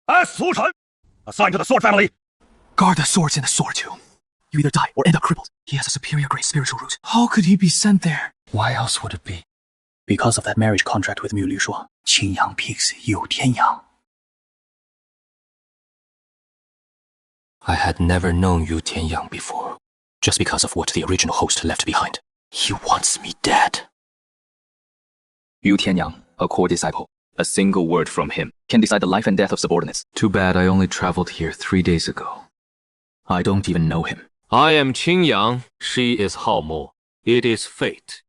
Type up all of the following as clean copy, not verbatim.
As Su Chen, assigned to the sword family. Guard the swords in the sword tomb. You either die or end up crippled. He has a superior grade spiritual root. How could he be sent there? Why else would it be? Because of that marriage contract with Miu Liu Shuo. Qingyang peaks, you Tianyang. I had never known Yu Tianyang before, just because of what the original host left behind. He wants me dead. Yu Tianyang, a core disciple. A single word from him can decide the life and death of subordinates. Too bad I only traveled here 3 days ago. I don't even know him. I am Qingyang, she is Hao Mo. It is fate.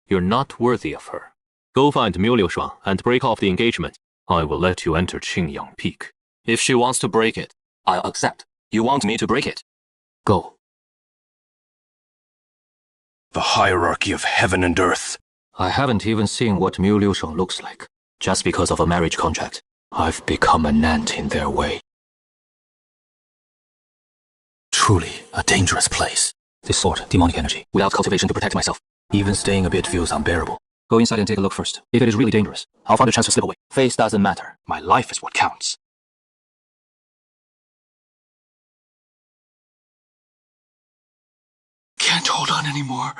You're not worthy of her. Go find Miu Liu Shuang and break off the engagement. I will let you enter Qingyang Peak. If she wants to break it, I'll accept. You want me to break it? Go. The hierarchy of heaven and earth. I haven't even seen what Miu Liu Shuang looks like. Just because of a marriage contract, I've become an ant in their way. Truly a dangerous place. This sword, demonic energy, without cultivation to protect myself. Even staying a bit feels unbearable. Go inside and take a look first. If it is really dangerous, I'll find a chance to slip away. Face doesn't matter. My life is what counts. Can't hold on anymore.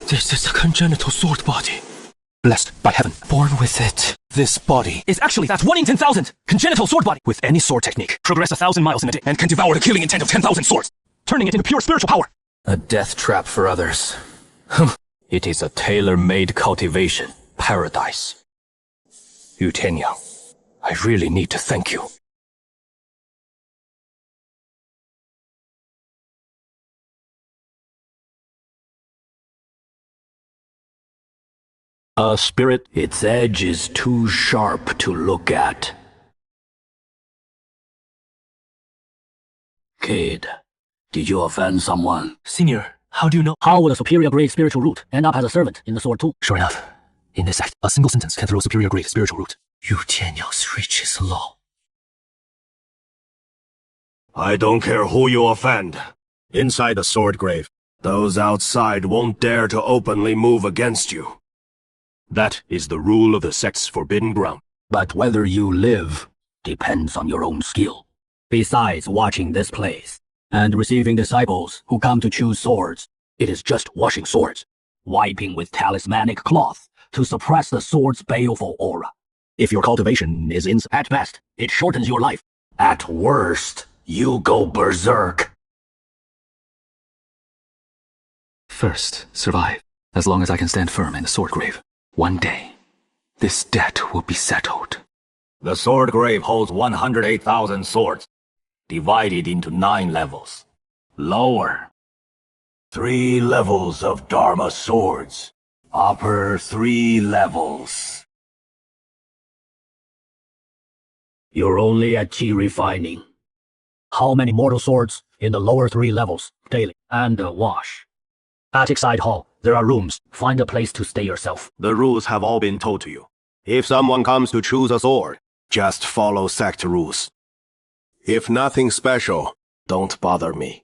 This is a congenital sword body. Blessed by heaven. Born with it. This body is actually that 1 in 10,000 congenital sword body. With any sword technique, progress 1,000 miles in a day and can devour the killing intent of 10,000 swords, turning it into pure spiritual power. A death trap for others. It is a tailor-made cultivation paradise. Yu Tianyang, I really need to thank you. A spirit, its edge is too sharp to look at. Kid, did you offend someone? Senior, how do you know? How would a superior grade spiritual root end up as a servant in the sword tomb? Sure enough, in this sect, a single sentence can throw a superior grade spiritual root. Yu Tianyang's reach is low. I don't care who you offend. Inside the sword grave, those outside won't dare to openly move against you. That is the rule of the sect's forbidden ground. But whether you live depends on your own skill. Besides watching this place and receiving disciples who come to choose swords, it is just washing swords, wiping with talismanic cloth to suppress the sword's baleful aura. If your cultivation is at best, it shortens your life. At worst, you go berserk. First, survive. As long as I can stand firm in the sword grave. One day, this debt will be settled. The sword grave holds 108,000 swords, divided into 9 levels. Lower, 3 levels of Dharma swords. Upper 3 levels. You're only at chi refining. How many mortal swords in the lower 3 levels daily? And a wash. Attic side hall. There are rooms. Find a place to stay yourself. The rules have all been told to you. If someone comes to choose a sword, just follow sect rules. If nothing special, don't bother me.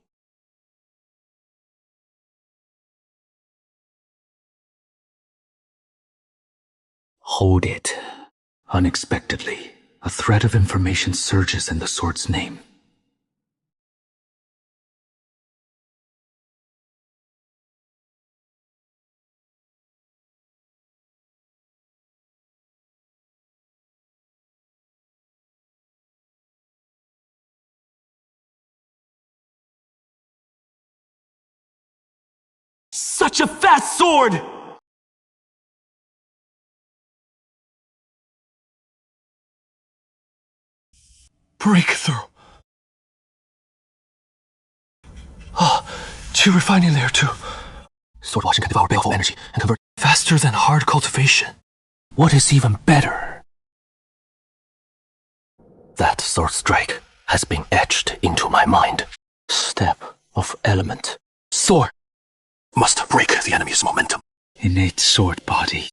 Hold it. Unexpectedly, a thread of information surges in the sword's name. Such a fast sword! Breakthrough. Ah, chi refining layer 2. Sword washing can devour baleful energy and convert Faster than hard cultivation. What is even better? That sword strike has been etched into my mind. Step of element. Sword must break the enemy's momentum. Innate sword body.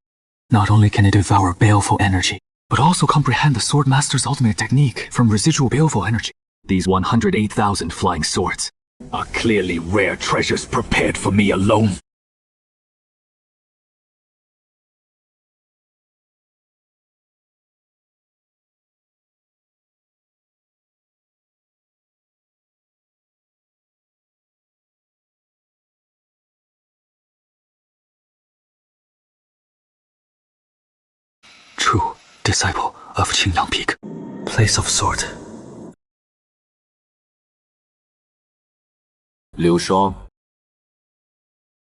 Not only can it devour baleful energy, but also comprehend the sword master's ultimate technique from residual baleful energy. These 108,000 flying swords are clearly rare treasures prepared for me alone. True disciple of Qingyang Peak. Place of sword. Liu Shuang,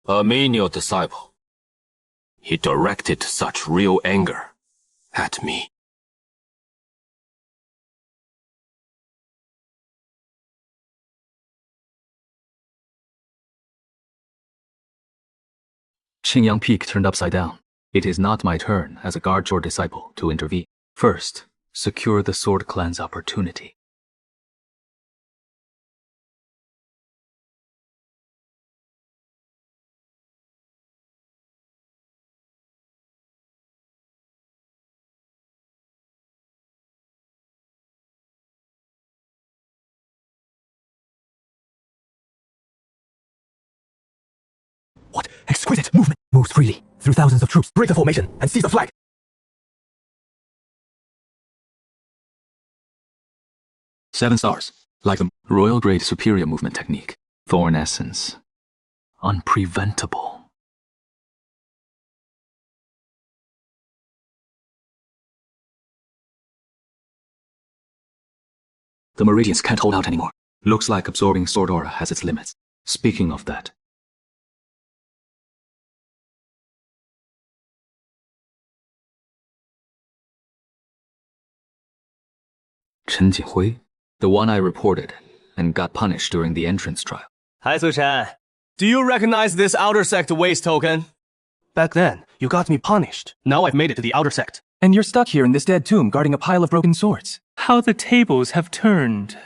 a menial disciple. He directed such real anger at me. Qingyang Peak turned upside down. It is not my turn as a guard or disciple to intervene. First, secure the Sword Clan's opportunity. What exquisite movement! Moves freely through thousands of troops. Break the formation and seize the flag. Seven stars. Like the royal grade superior movement technique. Thorn essence. Unpreventable. The meridians can't hold out anymore. Looks like absorbing sword aura has its limits. Speaking of that, Chen Jihui, the one I reported and got punished during the entrance trial. Hi, Chen. Do you recognize this outer sect waste token? Back then, you got me punished. Now I've made it to the outer sect. And you're stuck here in this dead tomb guarding a pile of broken swords. How the tables have turned.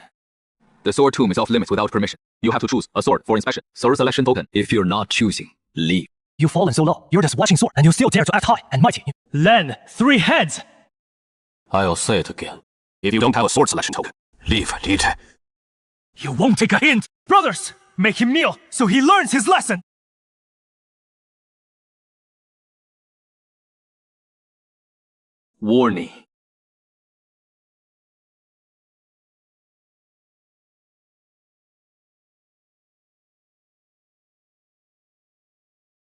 The sword tomb is off limits without permission. You have to choose a sword for inspection. Sword selection token. If you're not choosing, leave. You've fallen so low. You're just watching sword, and you still dare to act high and mighty. Len, 3 heads! I'll say it again. If you don't have a sword selection token, leave, Li Te. You won't take a hint! Brothers, make him kneel so he learns his lesson! Warning.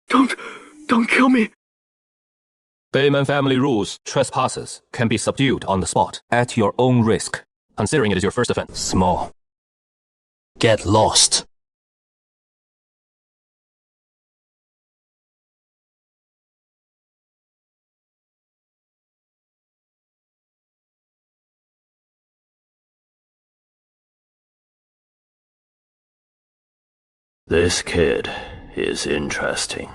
Don't kill me! Bayman family rules, trespassers can be subdued on the spot, at your own risk, considering it is your first offense. Small. Get lost. This kid is interesting.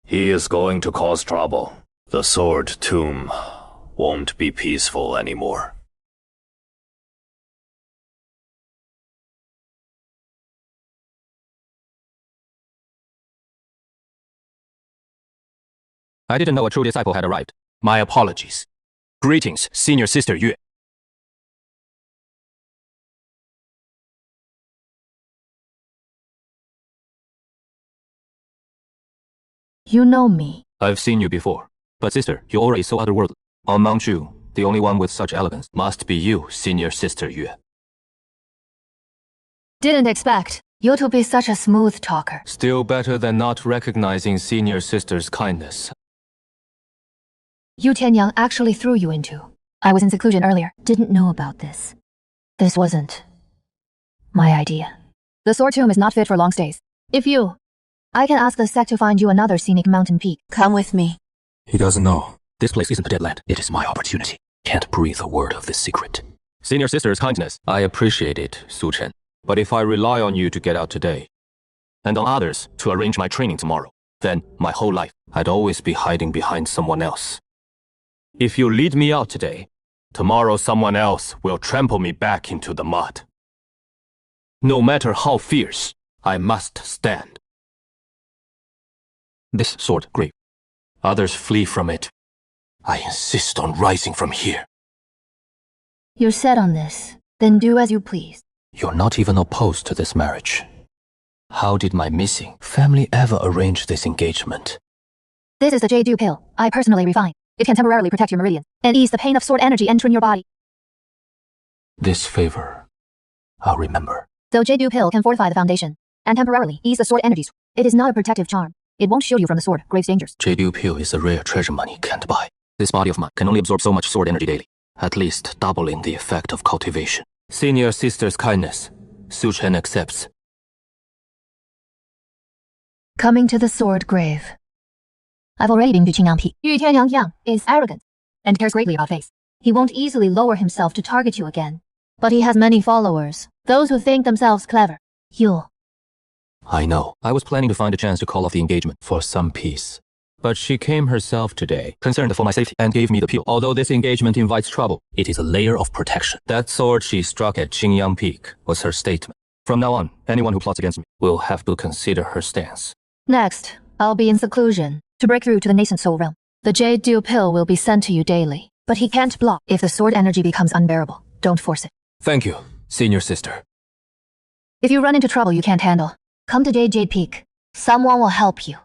He is going to cause trouble. The sword tomb won't be peaceful anymore. I didn't know a true disciple had arrived. My apologies. Greetings, senior sister Yue. You know me. I've seen you before. But sister, your aura is so otherworldly. Among you, the only one with such elegance must be you, senior sister Yue. Didn't expect you to be such a smooth talker. Still better than not recognizing senior sister's kindness. Yu Tianyang actually threw you into. I was in seclusion earlier. Didn't know about this. This wasn't my idea. The sword tomb is not fit for long stays. I can ask the sect to find you another scenic mountain peak. Come with me. He doesn't know. This place isn't a dead land. It is my opportunity. Can't breathe a word of this secret. Senior sister's kindness. I appreciate it, Su Chen. But if I rely on you to get out today, and on others to arrange my training tomorrow, then my whole life, I'd always be hiding behind someone else. If you lead me out today, tomorrow someone else will trample me back into the mud. No matter how fierce, I must stand. This sword grave. Others flee from it. I insist on rising from here. You're set on this. Then do as you please. You're not even opposed to this marriage. How did my missing family ever arrange this engagement? This is the Jade Dew pill, I personally refined. It can temporarily protect your meridian and ease the pain of sword energy entering your body. This favor, I'll remember. The Jade Dew pill can fortify the foundation and temporarily ease the sword energies. It is not a protective charm. It won't shield you from the sword grave's dangers. Jade pill is a rare treasure money can't buy. This body of mine can only absorb so much sword energy daily, at least doubling the effect of cultivation. Senior sister's kindness, Su Chen accepts. Coming to the sword grave. I've already been to Qingyang Peak. Yu Tianyang Yang is arrogant and cares greatly about face. He won't easily lower himself to target you again. But he has many followers, those who think themselves clever. You. I know. I was planning to find a chance to call off the engagement for some peace. But she came herself today, concerned for my safety, and gave me the pill. Although this engagement invites trouble, it is a layer of protection. That sword she struck at Qingyang Peak was her statement. From now on, anyone who plots against me will have to consider her stance. Next, I'll be in seclusion to break through to the nascent soul realm. The Jade Dew pill will be sent to you daily, but he can't block. If the sword energy becomes unbearable, don't force it. Thank you, senior sister. If you run into trouble you can't handle, come to Jade Peak. Someone will help you.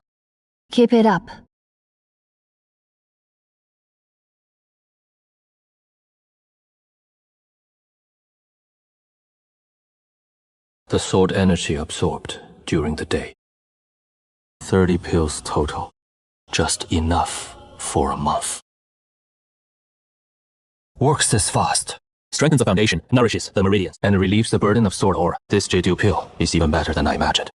Keep it up. The sword energy absorbed during the day. 30 pills total. Just enough for a month. Works this fast. Strengthens the foundation, nourishes the meridians, and relieves the burden of sword aura. This Jade pill is even better than I imagined.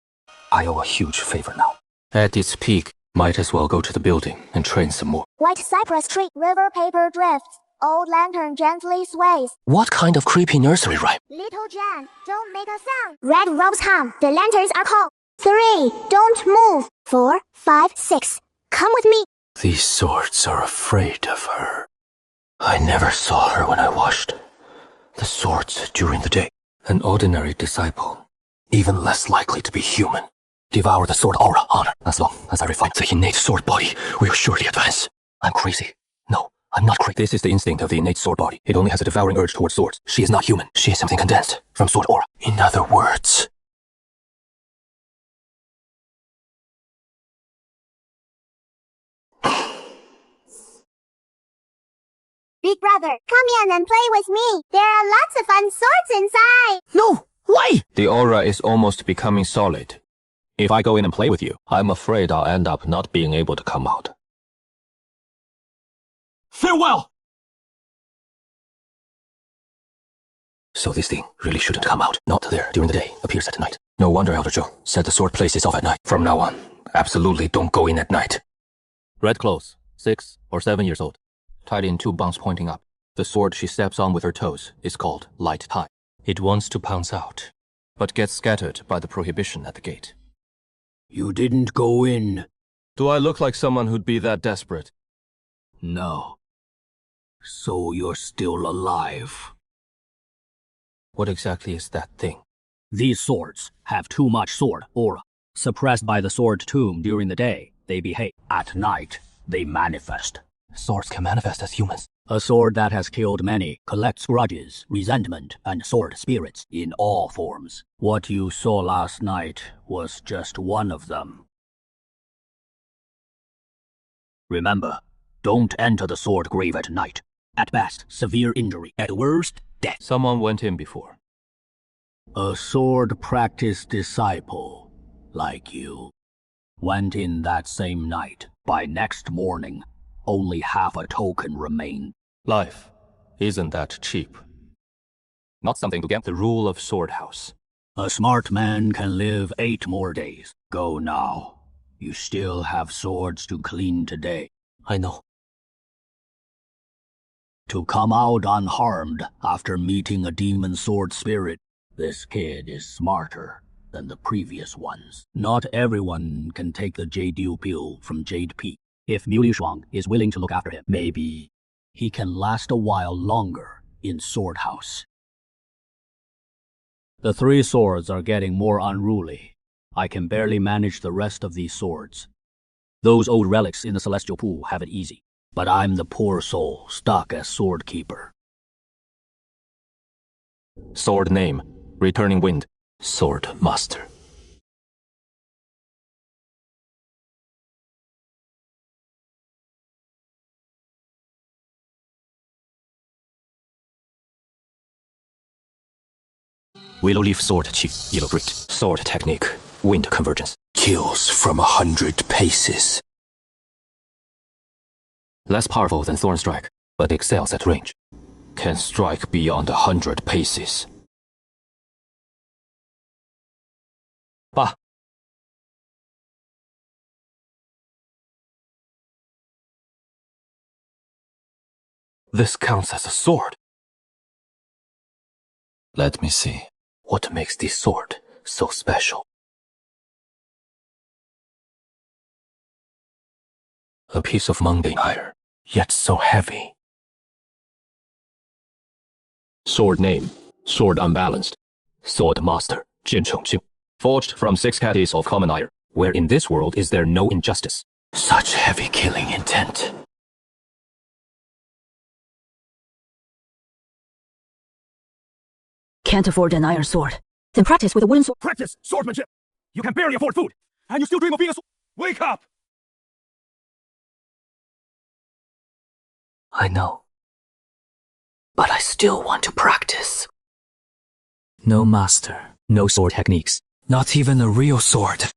I owe a huge favor now. At its peak, might as well go to the building and train some more. White cypress tree, river paper drifts. Old lantern gently sways. What kind of creepy nursery rhyme? Little Jen, don't make a sound. Red robes hum, the lanterns are cold. 3, don't move. 4, 5, 6, come with me. These swords are afraid of her. I never saw her when I washed the swords during the day. An ordinary disciple, even less likely to be human. Devour the sword aura honor. As long as I refine the innate sword body, we'll surely advance. I'm crazy. No, I'm not crazy. This is the instinct of the innate sword body. It only has a devouring urge towards swords. She is not human. She is something condensed from sword aura. In other words... Big brother, come in and play with me. There are lots of fun swords inside. No! Why? The aura is almost becoming solid. If I go in and play with you, I'm afraid I'll end up not being able to come out. Farewell! So this thing really shouldn't come out. Not there during the day, appears at night. No wonder Elder Zhou said the sword plays itself at night. From now on, absolutely don't go in at night. Red clothes, 6 or 7 years old. Tied in 2 bungs pointing up. The sword she steps on with her toes is called light tie. It wants to pounce out, but gets scattered by the prohibition at the gate. You didn't go in. Do I look like someone who'd be that desperate? No. So you're still alive. What exactly is that thing? These swords have too much sword aura. Suppressed by the sword tomb during the day, they behave. At night, they manifest. Swords can manifest as humans. A sword that has killed many collects grudges, resentment, and sword spirits in all forms. What you saw last night was just one of them. Remember, don't enter the sword grave at night. At best, severe injury. At worst, death. Someone went in before. A sword practice disciple, like you, went in that same night. By next morning, only half a token remained. Life isn't that cheap. Not something to get. The rule of Sword House. A smart man can live 8 more days. Go now. You still have swords to clean today. I know. To come out unharmed after meeting a demon sword spirit, this kid is smarter than the previous ones. Not everyone can take the Jade Dew pill from Jade Peak. If Liu Shuang is willing to look after him, maybe he can last a while longer in Sword House. The 3 swords are getting more unruly. I can barely manage the rest of these swords. Those old relics in the Celestial Pool have it easy, but I'm the poor soul stuck as sword keeper. Sword name, Returning wind. Sword master. Willow leaf sword chief, yellow grit. Sword technique, wind convergence. Kills from 100 paces. Less powerful than thorn strike, but excels at range. Can strike beyond 100 paces. 爸。This counts as a sword. Let me see. What makes this sword so special? A piece of mundane iron, yet so heavy. Sword name, sword unbalanced. Sword master, Chen. Forged from 6 caddies of common iron, where in this world is there no injustice. Such heavy killing intent. Can't afford an iron sword. Then practice with a wooden sword. Practice swordsmanship! You can barely afford food, and you still dream of being a Wake up! I know. But I still want to practice. No master, no sword techniques, not even a real sword.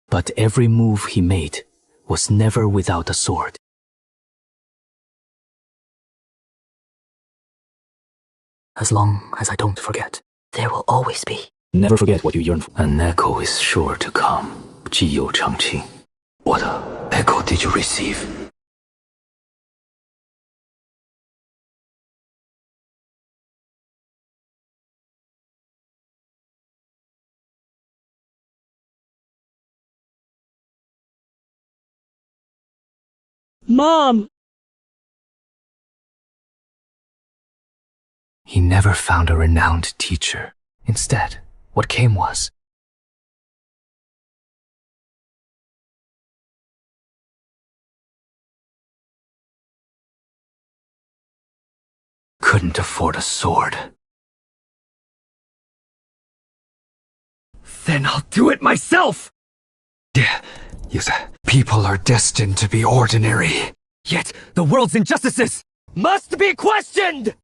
But every move he made was never without a sword. As long as I don't forget, there will always be. Never forget what you yearn for. An echo is sure to come. 既有长青. What echo did you receive? Mom! He never found a renowned teacher. Instead, what came was couldn't afford a sword. Then I'll do it myself! You said people are destined to be ordinary. Yet the world's injustices must be questioned!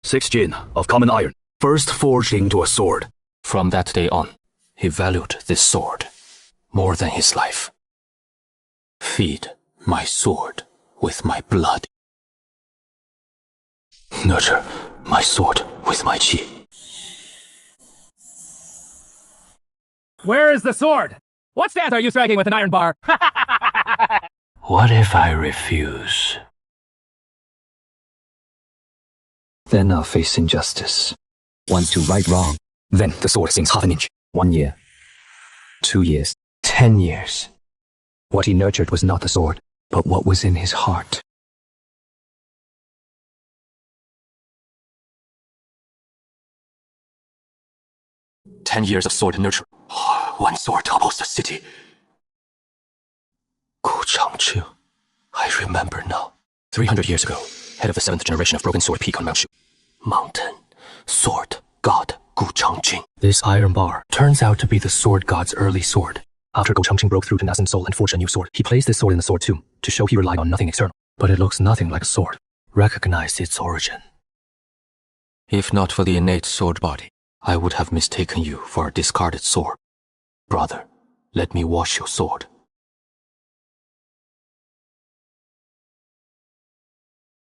6 gin of common iron, first forged into a sword. From that day on, he valued this sword more than his life. Feed my sword with my blood. Nurture my sword with my qi. Where is the sword? What stance are you striking with an iron bar? What if I refuse? Then I'll face injustice. Wants to right wrong. Then the sword sinks half an inch. 1 year. 2 years. 10 years. What he nurtured was not the sword, but what was in his heart. "10 years of sword nurture. One sword topples the city." Gu Changqing. I remember now. 300 years ago, head of the 7th generation of Broken Sword Peak on Mount Shu. Mountain. Sword God Gu Changqing. This iron bar turns out to be the sword god's early sword. After Gu Changqing broke through to Nasan's soul and forged a new sword, he placed this sword in the sword tomb to show he relied on nothing external. But it looks nothing like a sword. Recognize its origin. If not for the innate sword body, I would have mistaken you for a discarded sword. Brother, let me wash your sword.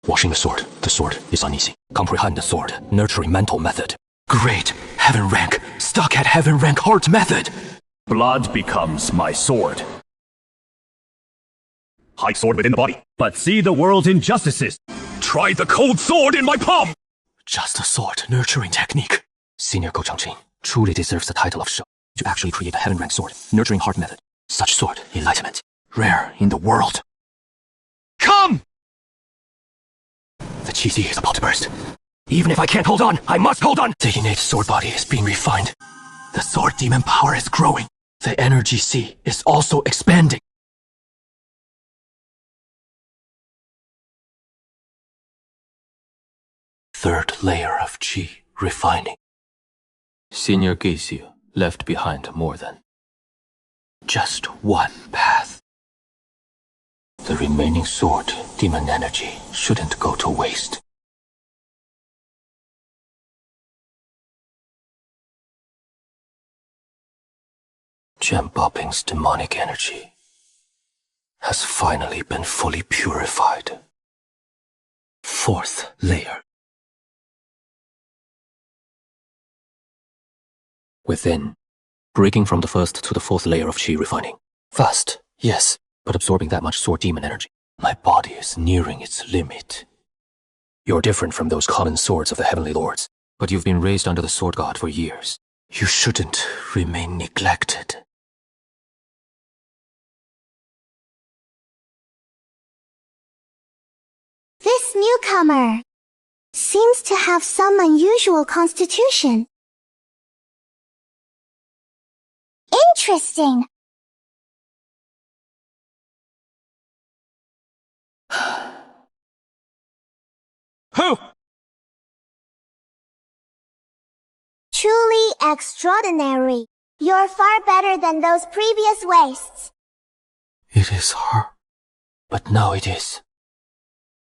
Washing the sword is uneasy. Comprehend the sword, nurturing mental method. Great, heaven rank, stuck at heaven rank heart method. Blood becomes my sword. Hide sword within the body, but see the world's injustices. Try the cold sword in my palm! Just a sword nurturing technique. Senior Gu Changqing truly deserves the title of Shou to actually create a heaven rank sword, nurturing heart method. Such sword, enlightenment, rare in the world. Come! The qi is about to burst. Even if I can't hold on, I must hold on! The innate sword body is being refined. The sword demon power is growing. The energy sea is also expanding. Third layer of Qi refining. Senior Geisyu left behind more than just one path. The remaining sword, demon energy, shouldn't go to waste. Chen Boping's demonic energy has finally been fully purified. Fourth layer. Within, breaking from the first to the fourth layer of Qi refining. Fast, yes, but absorbing that much sword demon energy. My body is nearing its limit. You're different from those common swords of the heavenly lords, but you've been raised under the sword god for years. You shouldn't remain neglected. This newcomer seems to have some unusual constitution. Interesting. Who? Truly extraordinary. You're far better than those previous wastes. It is her. But now it is.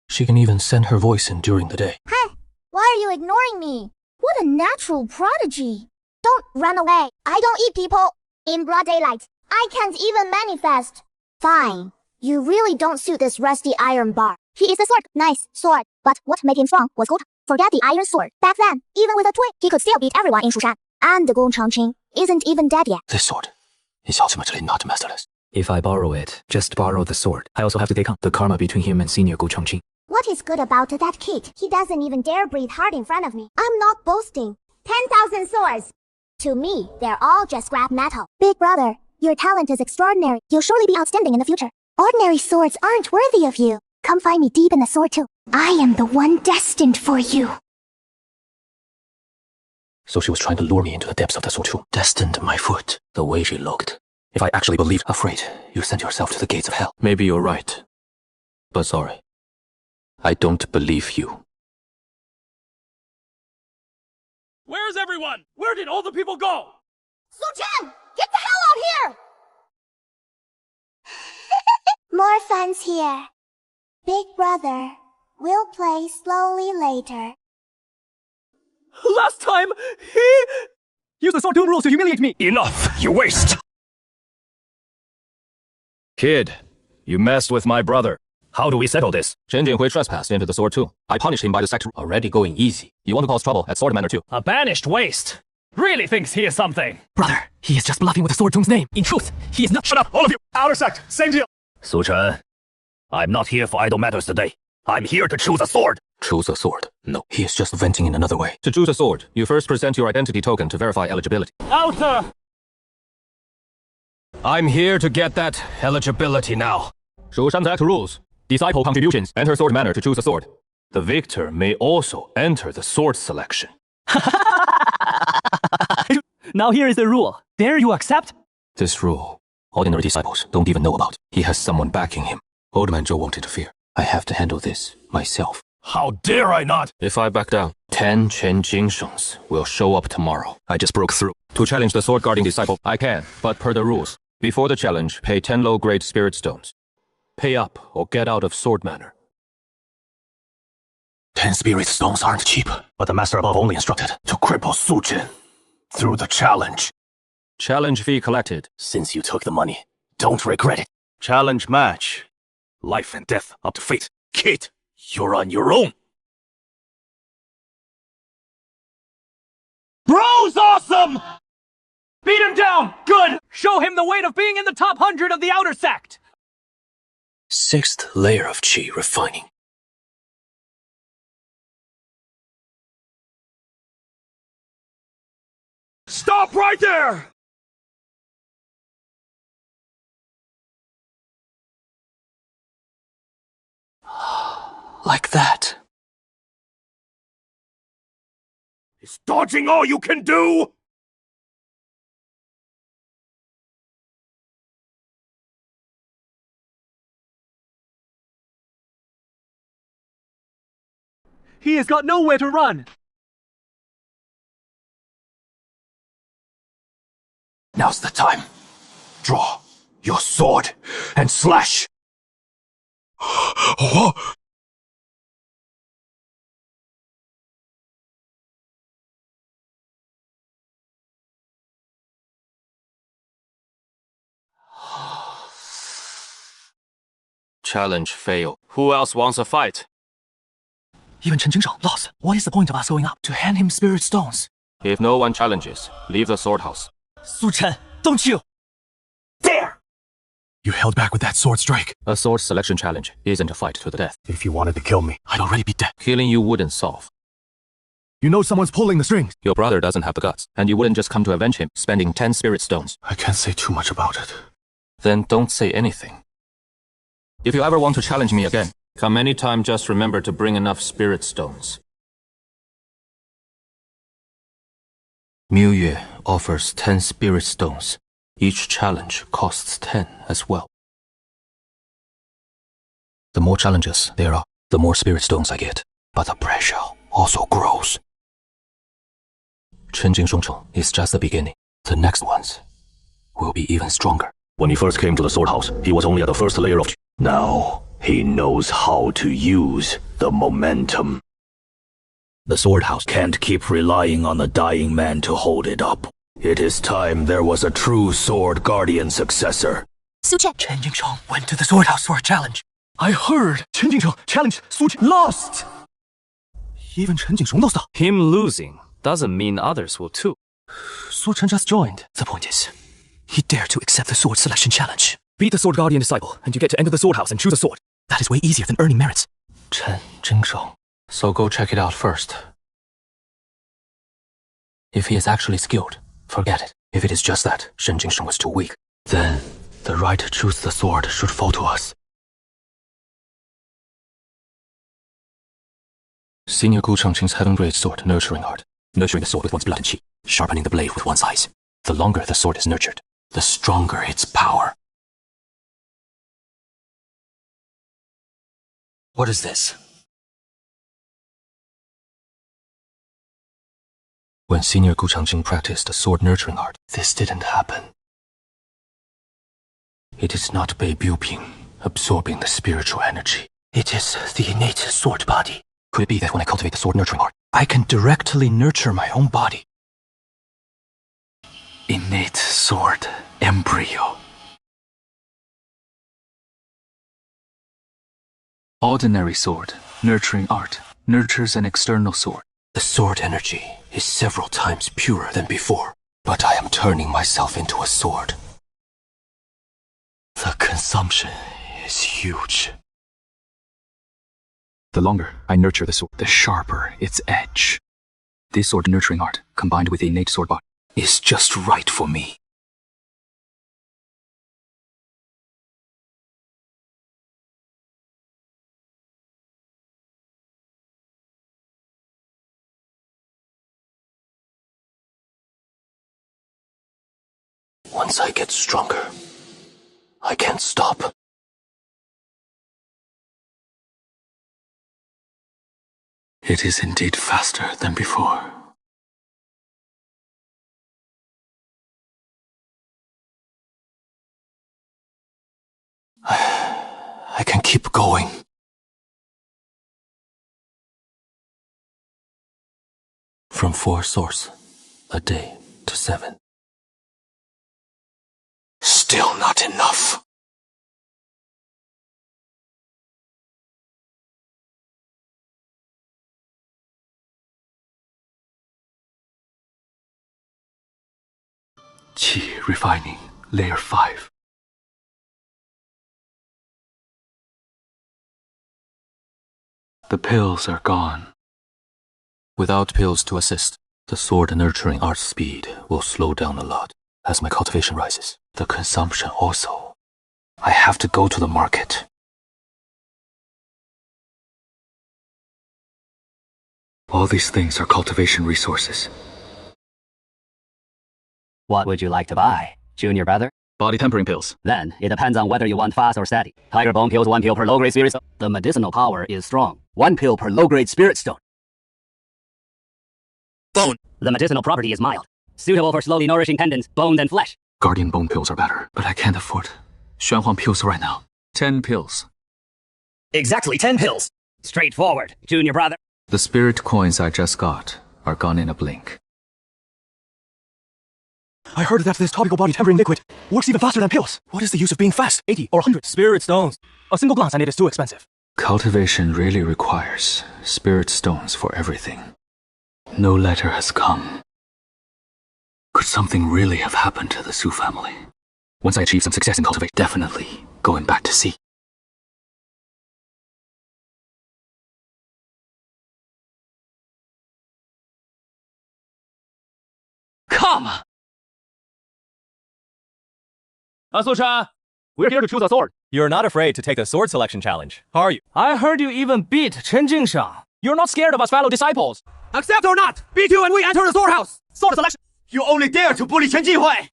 She can even send her voice in during the day. Hey, why are you ignoring me? What a natural prodigy. Don't run away. I don't eat people. In broad daylight, I can't even manifest. Fine. You really don't suit this rusty iron bar. He is a sword. Nice sword. But what made him strong was gold. Forget the iron sword. Back then, even with a twig, he could still beat everyone in Shushan. And the Gong Changqing isn't even dead yet. This sword is ultimately not masterless. If I borrow it, just borrow the sword. I also have to take on the karma between him and Senior Gu Changqing. What is good about that kid? He doesn't even dare breathe hard in front of me. I'm not boasting. 10,000 swords. To me, they're all just scrap metal. Big brother, your talent is extraordinary. You'll surely be outstanding in the future. Ordinary swords aren't worthy of you. Come find me deep in the sword too. I am the one destined for you. So she was trying to lure me into the depths of the sword tomb. Destined my foot, the way she looked. If I actually believed, Afraid you sent yourself to the gates of hell. maybe you're right. But sorry. I don't believe you. Where's everyone? Where did all the people go? Su Chen, get the hell out here! More fun's here. Big brother, we'll play slowly later. Last time, he used the sword tomb rules to humiliate me. Enough, you waste! Kid, you messed with my brother. How do we settle this? Chen Jinhui trespassed into the sword tomb. I punished him by the sect. Already going easy. You want to cause trouble at Sword Manor too? A banished waste. Really thinks he is something. Brother, he is just bluffing with the sword tomb's name. In truth, he is not— Shut up, all of you! Outer sect, same deal. Su Chen, I'm not here for idle matters today. I'm here to choose a sword. Choose a sword. No, he is just venting in another way. To choose a sword, you first present your identity token to verify eligibility. Outer! I'm here to get that eligibility now. Shushan Act rules. Disciple contributions. Enter Sword Manor to choose a sword. The victor may also enter the sword selection. Now here is the rule. Dare you accept? This rule, ordinary disciples don't even know about. He has someone backing him. Old Man Zhou won't interfere. I have to handle this myself. How dare I not? If I back down, 10 Chen Jingshengs will show up tomorrow. I just broke through. To challenge the sword guarding disciple, I can, but per the rules. Before the challenge, pay 10 low-grade spirit stones. Pay up or get out of Sword Manor. 10 spirit stones aren't cheap, But the master above only instructed to cripple Su Chen through the challenge. Challenge fee collected. Since you took the money, don't regret it. Challenge match. Life and death up to fate. Kid, you're on your own. Bro's awesome! Beat him down! Good! Show him the weight of being in the top 100 of the outer sect! Sixth layer of Qi refining. Stop right there! Like that. Is dodging all you can do? He has got nowhere to run! Now's the time. Draw your sword and slash! Challenge failed. Who else wants a fight? Even Chen lost. What is the point of us going up? To hand him spirit stones? If no one challenges, leave the sword house. Su Chen, don't you dare! You held back with that sword strike. A sword selection challenge isn't a fight to the death. If you wanted to kill me, I'd already be dead. Killing you wouldn't solve. You know someone's pulling the strings. Your brother doesn't have the guts, and you wouldn't just come to avenge him, spending 10 spirit stones. I can't say too much about it. Then don't say anything. If you ever want to challenge me again, come anytime, just remember to bring enough spirit stones. Miu Yue offers 10 spirit stones. Each challenge costs 10 as well. The more challenges there are, the more spirit stones I get. But the pressure also grows. Chen Jingshongcheng is just the beginning. The next ones will be even stronger. When he first came to the sword house, he was only at the first layer of... Now, he knows how to use the momentum. The sword house can't keep relying on the dying man to hold it up. It is time there was a true sword guardian successor. Su Chen. Chen Jingsheng went to the sword house for a challenge. I heard Chen Jingsheng challenged Su Chen. Lost! Even Chen Jingsheng knows that. Him losing doesn't mean others will too. Su Chen just joined. The point is, he dared to accept the sword selection challenge. Beat the sword guardian disciple, and you get to enter the sword house and choose a sword. That is way easier than earning merits. Chen Jingsheng. So go check it out first. If he is actually skilled, forget it. If it is just that Shen Jingsheng was too weak, then the right to choose the sword should fall to us. Senior Gu Changqing's heaven-grade sword, nurturing art. Nurturing the sword with one's blood and qi, sharpening the blade with one's eyes. The longer the sword is nurtured, the stronger its power. What is this? When Senior Gu Changqing practiced the sword nurturing art, this didn't happen. It is not Bei Biuping absorbing the spiritual energy. It is the innate sword body. Could it be that when I cultivate the sword nurturing art, I can directly nurture my own body? Innate sword embryo. Ordinary sword, nurturing art, nurtures an external sword. The sword energy is several times purer than before, but I am turning myself into a sword. The consumption is huge. The longer I nurture the sword, the sharper its edge. This sword nurturing art, combined with the innate sword body, is just right for me. Once I get stronger, I can't stop. It is indeed faster than before. I can keep going. From 4 swords a day to 7. Still not enough. Qi refining, layer 5. The pills are gone. Without pills to assist, the sword nurturing art speed will slow down a lot. As my cultivation rises, the consumption also. I have to go to the market. All these things are cultivation resources. What would you like to buy, junior brother? Body tempering pills. Then, it depends on whether you want fast or steady. Tiger bone pills 1 pill per low-grade spirit stone. The medicinal power is strong. 1 pill per low-grade spirit stone. Bone. The medicinal property is mild, suitable for slowly nourishing tendons, bones, and flesh. Guardian bone pills are better, but I can't afford Xuanhuang pills right now. 10 pills. Exactly 10 pills. Straightforward, junior brother. The spirit coins I just got are gone in a blink. I heard that this topical body tempering liquid works even faster than pills. What is the use of being fast? 80 or 100 spirit stones. A single glance and it is too expensive. Cultivation really requires spirit stones for everything. No letter has come. Could something really have happened to the Su family? Once I achieve some success in cultivation, definitely going back to sea. Come! Su Chen, we're here to choose a sword. You're not afraid to take the sword selection challenge, are you? I heard you even beat Chen Jingshang. You're not scared of us fellow disciples. Accept or not, beat you and we enter the sword house. Sword selection. You only dare to bully Chen Jihui.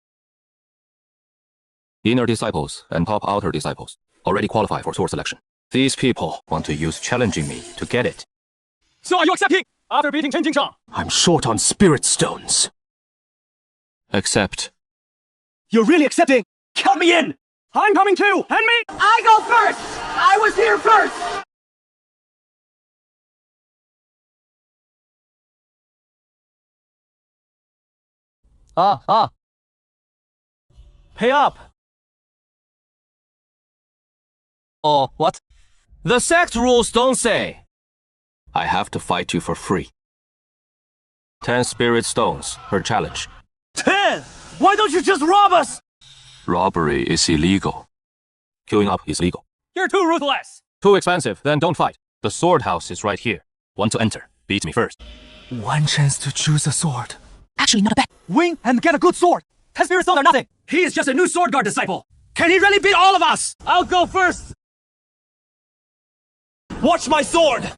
Inner disciples and top outer disciples already qualify for sword selection. These people want to use challenging me to get it. So are you accepting after beating Chen Jingshang? I'm short on spirit stones. Accept. You're really accepting? Count me in! I'm coming too! And me! I go first! I was here first! Pay up! Oh, what? The sect rules don't say. I have to fight you for free. 10 spirit stones per challenge. 10! Why don't you just rob us? Robbery is illegal. Queuing up is legal. You're too ruthless! Too expensive, then don't fight. The sword house is right here. Want to enter? Beat me first. One chance to choose a sword. Actually, not a bet. Win and get a good sword. 10 spirit stones are nothing. He is just a new sword guard disciple. Can he really beat all of us? I'll go first. Watch my sword.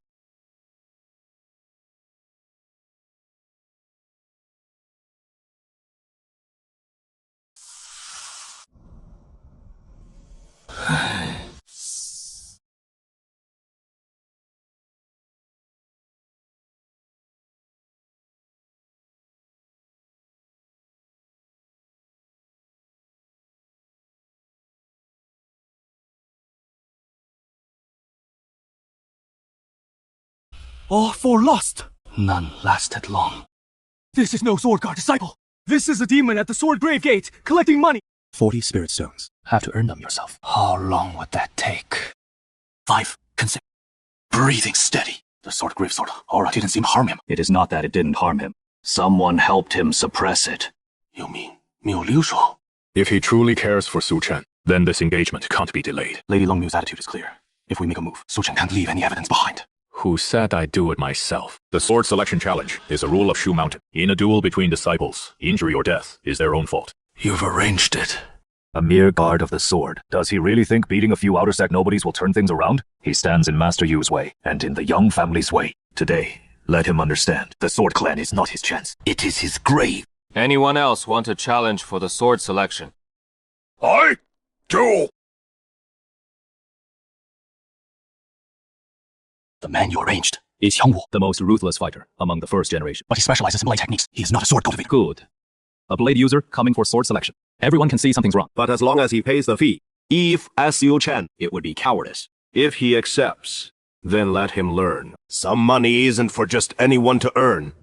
All 4 lost. None lasted long. This is no sword guard disciple. This is a demon at the sword grave gate, collecting money. 40 spirit stones. Have to earn them yourself. How long would that take? 5. Consider. Breathing steady. The sword grave sword aura didn't seem to harm him. It is not that it didn't harm him. Someone helped him suppress it. You mean 没有留守? If he truly cares for Su Chen, then this engagement can't be delayed. Lady Longmu's attitude is clear. If we make a move, Su Chen can't leave any evidence behind. Who said I'd do it myself? The sword selection challenge is a rule of Shu Mountain. In a duel between disciples, injury or death is their own fault. You've arranged it. A mere guard of the sword. Does he really think beating a few outer sect nobodies will turn things around? He stands in Master Yu's way, and in the Young family's way. Today, let him understand. The Sword Clan is not his chance. It is his grave. Anyone else want a challenge for the sword selection? I do. The man you arranged is Wu, The most ruthless fighter among the first generation. but he specializes in blade techniques. He is not a sword cultivator. Good. A blade user coming for sword selection. Everyone can see something's wrong. But as long as he pays the fee, if Su Chen, it would be cowardice. If he accepts, then let him learn. Some money isn't for just anyone to earn.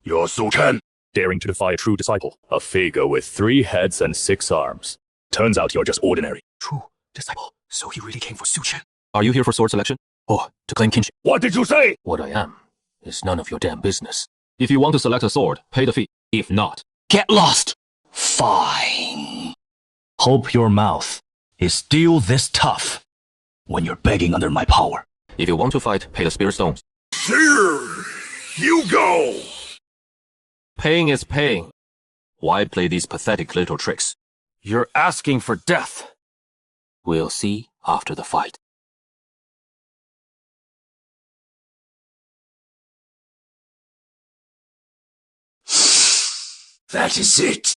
You're Su Chen, daring to defy a true disciple. A figure with 3 heads and 6 arms. Turns out you're just ordinary. True disciple. So he really came for Su Chen. Are you here for sword selection? Or to claim kinship? What did you say? What I am is none of your damn business. If you want to select a sword, pay the fee. If not, Get lost. Fine. Hope your mouth is still this tough When you're begging under my power. If you want to fight, pay the spirit stones. Here you go. Paying is paying. Why play these pathetic little tricks? You're asking for death. We'll see after the fight. That is it.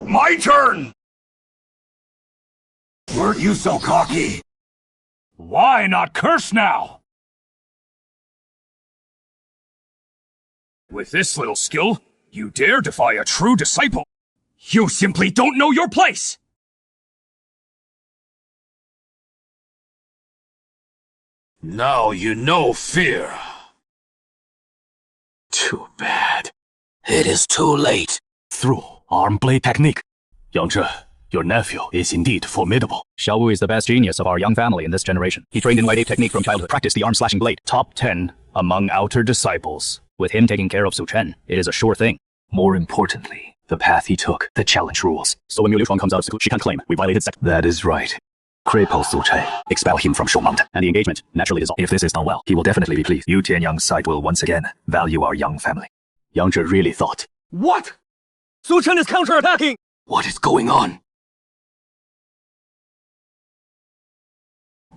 My turn. Weren't you so cocky? Why not curse now? With this little skill, you dare defy a true disciple? You simply don't know your place! Now you know fear. Too bad. It is too late. Through arm blade technique. Yang Zhe, your nephew is indeed formidable. Xiaowu is the best genius of our young family in this generation. He trained in wide technique from childhood, practiced the arm-slashing blade. Top 10 among outer disciples. With him taking care of Su Chen, it is a sure thing. More importantly, the path he took, the challenge rules. So when Miu Liushuang comes out, she can't claim we violated sect. That is right. Cripple Su Chen, expel him from Shu Mountain, and the engagement naturally dissolves. If this is done well, he will definitely be pleased. Yu Tianyang's side will once again value our young family. Yang Zhe really thought. What? Su Chen is counterattacking! What is going on?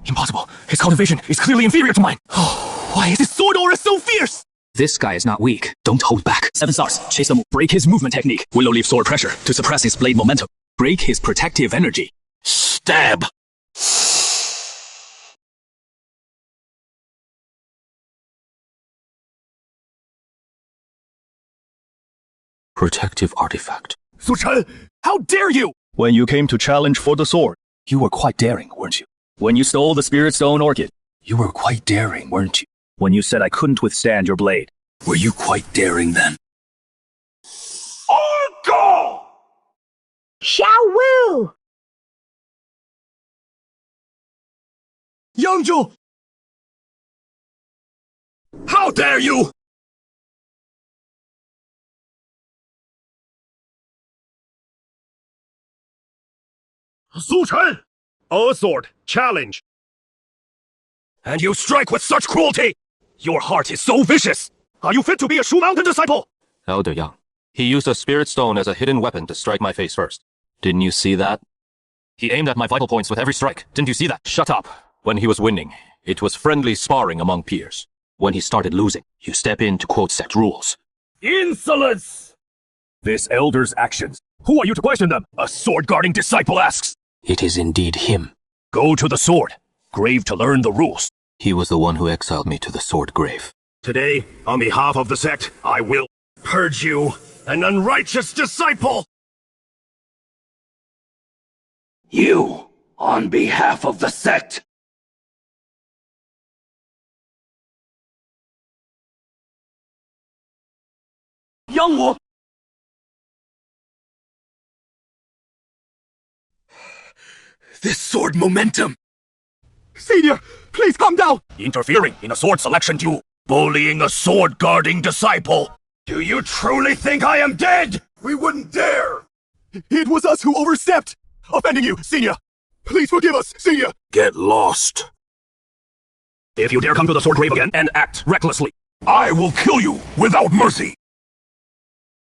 Impossible. His cultivation is clearly inferior to mine. Oh, why is his sword aura so fierce? This guy is not weak. Don't hold back. 7 stars. Chase the move. Break his movement technique. Willow leaf sword pressure to suppress his blade momentum. Break his protective energy. Stab! Protective artifact. Su Chen, how dare you! When you came to challenge for the sword, you were quite daring, weren't you? When you stole the Spirit Stone Orchid, you were quite daring, weren't you? When you said I couldn't withstand your blade, were you quite daring then? Go! Xiaowu! Yang Zhe! How dare you! Su Chen! A sword, challenge! And you strike with such cruelty! Your heart is so vicious! Are you fit to be a Shu Mountain disciple? Elder Yang, he used a spirit stone as a hidden weapon to strike my face first. Didn't you see that? He aimed at my vital points with every strike. Didn't you see that? Shut up. When he was winning, it was friendly sparring among peers. When he started losing, you step in to quote sect rules. Insolence! This elder's actions. Who are you to question them? A sword-guarding disciple asks. It is indeed him. Go to the sword grave to learn the rules. He was the one who exiled me to the sword grave. Today, on behalf of the sect, I will purge you, an unrighteous disciple! You, on behalf of the sect. Yang Wu! This sword momentum! Senior, please calm down! Interfering in a sword selection duel. Bullying a sword-guarding disciple! Do you truly think I am dead? We wouldn't dare! It was us who overstepped! Offending you, Senior! Please forgive us, Senior! Get lost! If you dare come to the sword grave again and act recklessly, I will kill you without mercy!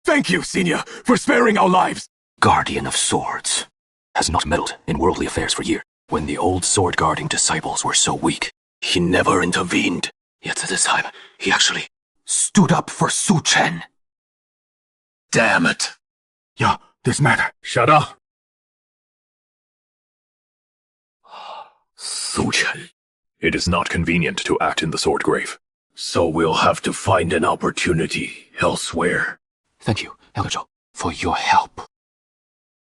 Thank you, Senior, for sparing our lives! Guardian of Swords has not meddled in worldly affairs for years. When the old sword-guarding disciples were so weak, he never intervened. Yet this time, he actually stood up for Su Chen. Damn it. Yeah, this matter. Shut up. Su Chen. It is not convenient to act in the sword grave. So we'll have to find an opportunity elsewhere. Thank you, Elder Zhou, for your help.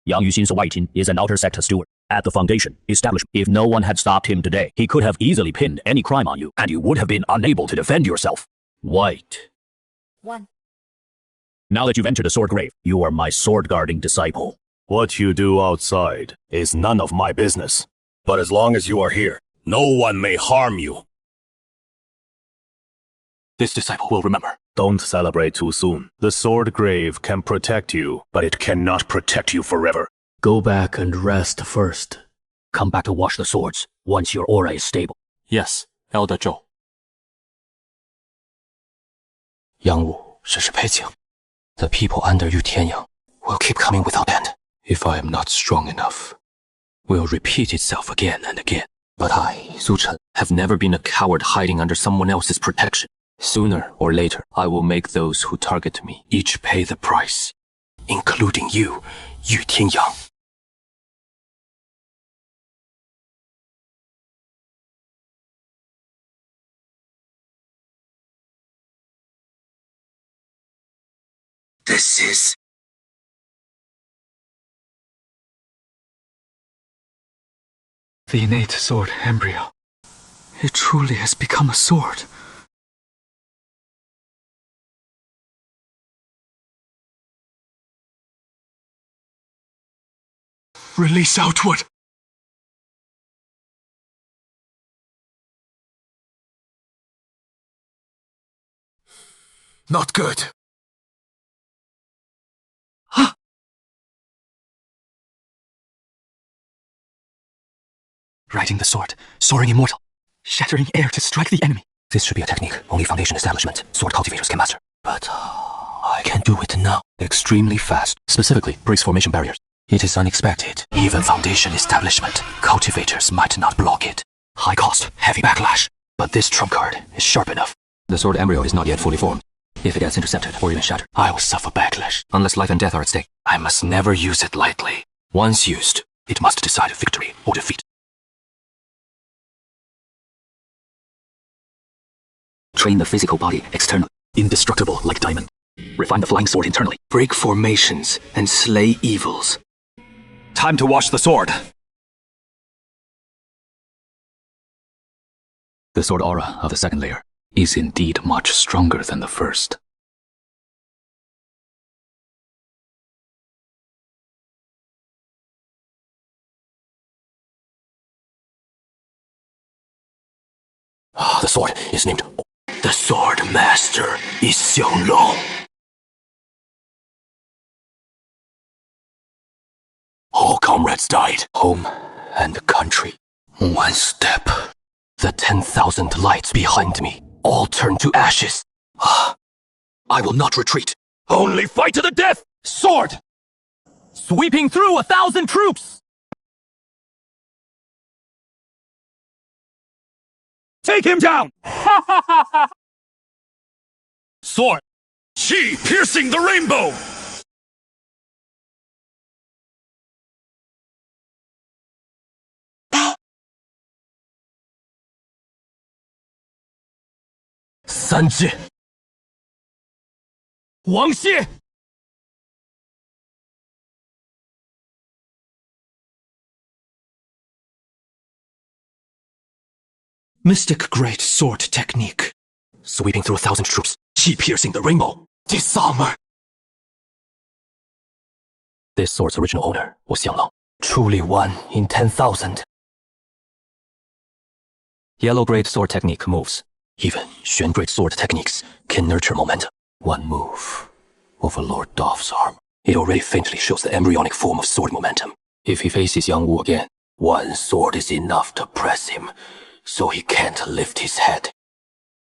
Yang Yuxin's Waiting is an outer sect steward at the Foundation establishment. If no one had stopped him today, he could have easily pinned any crime on you, and you would have been unable to defend yourself. Wait. 1. Now that you've entered the sword grave, you are my sword-guarding disciple. What you do outside is none of my business. But as long as you are here, no one may harm you. This disciple will remember. Don't celebrate too soon. The sword grave can protect you, but it cannot protect you forever. Go back and rest first. Come back to wash the swords once your aura is stable. Yes, Elder Zhou. Yang Wu, 这是背景. The people under Yu Tianyang will keep coming without end. If I am not strong enough, will repeat itself again and again. But I, Su Chen, have never been a coward hiding under someone else's protection. Sooner or later, I will make those who target me each pay the price, including you, Yu Tianyang. This is... The innate sword embryo. It truly has become a sword. Release outward. Not good. Riding the sword, soaring immortal, shattering air to strike the enemy. This should be a technique only Foundation establishment sword cultivators can master. But I can do it now. Extremely fast. Specifically, breaks formation barriers. It is unexpected. Even Foundation establishment cultivators might not block it. High cost, heavy backlash. But this trump card is sharp enough. The sword embryo is not yet fully formed. If it gets intercepted or even shattered, I will suffer backlash. Unless life and death are at stake. I must never use it lightly. Once used, it must decide victory or defeat. Train the physical body externally, indestructible like diamond. Refine the flying sword internally. Break formations and slay evils. Time to wash the sword. The sword aura of the second layer is indeed much stronger than the first. The sword is named... The sword master is Xianglong. All comrades died. Home and country. One step. The 10,000 lights behind me all turned to ashes. I will not retreat. Only fight to the death! Sword! Sweeping through 1,000 troops! Take him down! Sword! Chi piercing the rainbow! Sanji! Wang Xie! Mystic Great Sword Technique. Sweeping through 1,000 troops. Chi piercing the rainbow. Disarmor. This sword's original owner was Xianglong. Truly one in 10,000. Yellow Great Sword Technique moves. Even Xuan Great Sword techniques can nurture momentum. One move over Lord Doff's arm. It already faintly shows the embryonic form of sword momentum. If he faces Yang Wu again, one sword is enough to press him, so he can't lift his head.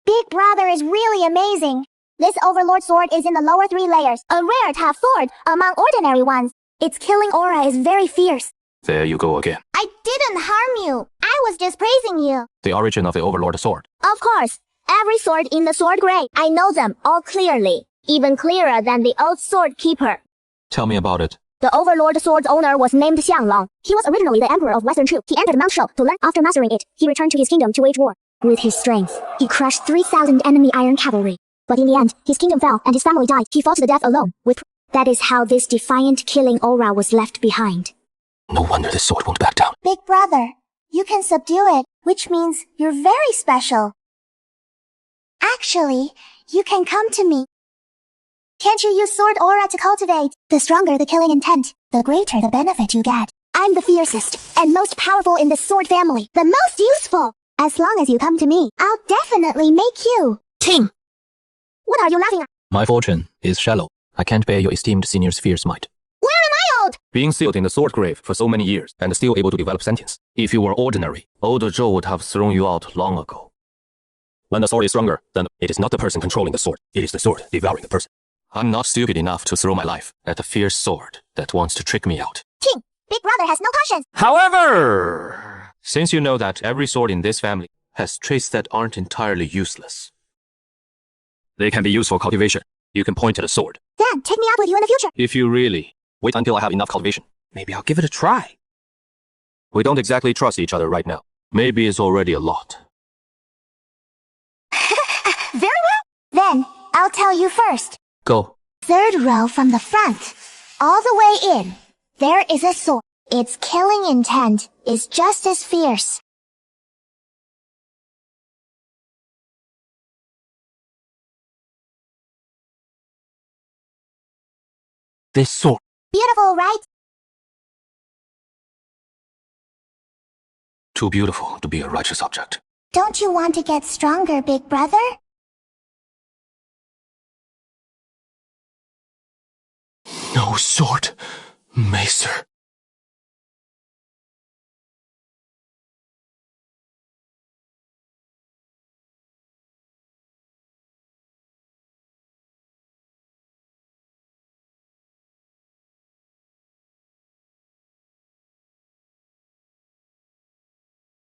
Big Brother is really amazing. This Overlord sword is in the lower 3 layers, a rare tough sword among ordinary ones. Its killing aura is very fierce. There you go again. I didn't harm you. I was just praising you. The origin of the Overlord sword. Of course. Every sword in the Sword Grave, I know them all clearly. Even clearer than the old sword keeper. Tell me about it. The Overlord sword's owner was named Xianglong. He was originally the emperor of Western Chu. He entered Mount Shou to learn. After mastering it, he returned to his kingdom to wage war. With his strength, he crushed 3,000 enemy iron cavalry. But in the end, his kingdom fell and his family died. He fought to the death alone. That is how this defiant killing aura was left behind. No wonder this sword won't back down. Big Brother, you can subdue it, which means you're very special. Actually, you can come to me. Can't you use sword aura to cultivate? The stronger the killing intent, the greater the benefit you get. I'm the fiercest and most powerful in the sword family. The most useful. As long as you come to me, I'll definitely make you. Ting! What are you laughing at? My fortune is shallow. I can't bear your esteemed senior's fierce might. Where am I old? Being sealed in the sword grave for so many years and still able to develop sentience. If you were ordinary, old Zhou would have thrown you out long ago. When the sword is stronger, then it is not the person controlling the sword. It is the sword devouring the person. I'm not stupid enough to throw my life at a fierce sword that wants to trick me out. Ting! Big Brother has no conscience. However, since you know that every sword in this family has traits that aren't entirely useless, they can be used for cultivation. You can point at a sword. Dad, take me out with you in the future. if you really... Wait until I have enough cultivation. Maybe I'll give it a try. We don't exactly trust each other right now. Maybe it's already a lot. Very well. Then, I'll tell you first. Go. Third row from the front. All the way in. There is a sword. Its killing intent is just as fierce. This sword. Beautiful, right? Too beautiful to be a righteous object. Don't you want to get stronger, big brother? No sword, Macer.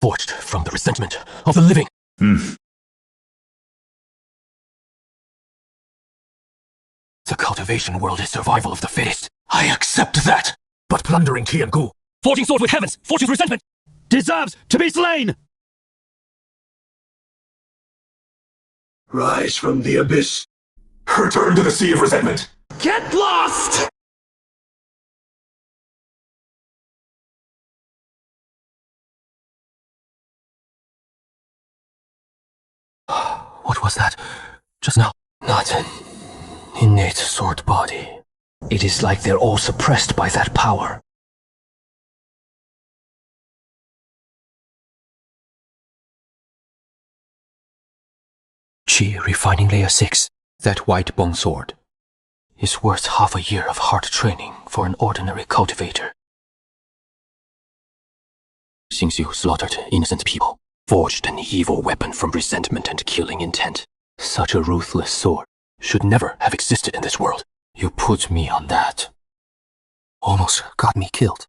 Forged from the resentment of the living. The cultivation world is survival of the fittest. I accept that. But plundering Qi and Gu, Forging swords with heavens, fortune's resentment, deserves to be slain! Rise from the abyss. Return to the sea of resentment. Get lost! What was that? Just now? Not an innate sword body. It is like they're all suppressed by that power. Qi refining layer 6. That white bone sword is worth half a year of hard training for an ordinary cultivator. Since you slaughtered innocent people, forged an evil weapon from resentment and killing intent, such a ruthless sword should never have existed in this world. You put me on that. Almost got me killed.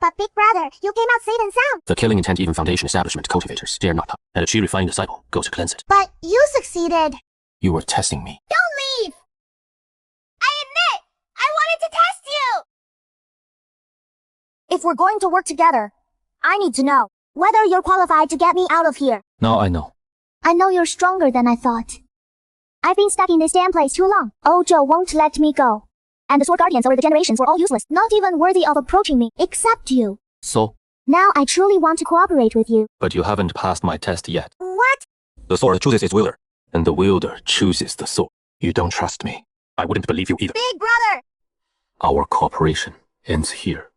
But big brother, you came out safe and sound. The killing intent even foundation establishment cultivators dare not touch, and a Qi refined disciple go to cleanse it. But you succeeded. You were testing me. Don't leave! I admit, I wanted to test you! If we're going to work together, I need to know whether you're qualified to get me out of here. Now I know. I know you're stronger than I thought. I've been stuck in this damn place too long. Ojo won't let me go. And the sword guardians over the generations were all useless, not even worthy of approaching me, except you. So? Now I truly want to cooperate with you. But you haven't passed my test yet. What? The sword chooses its wielder, and the wielder chooses the sword. You don't trust me. I wouldn't believe you either. Big brother! Our cooperation ends here.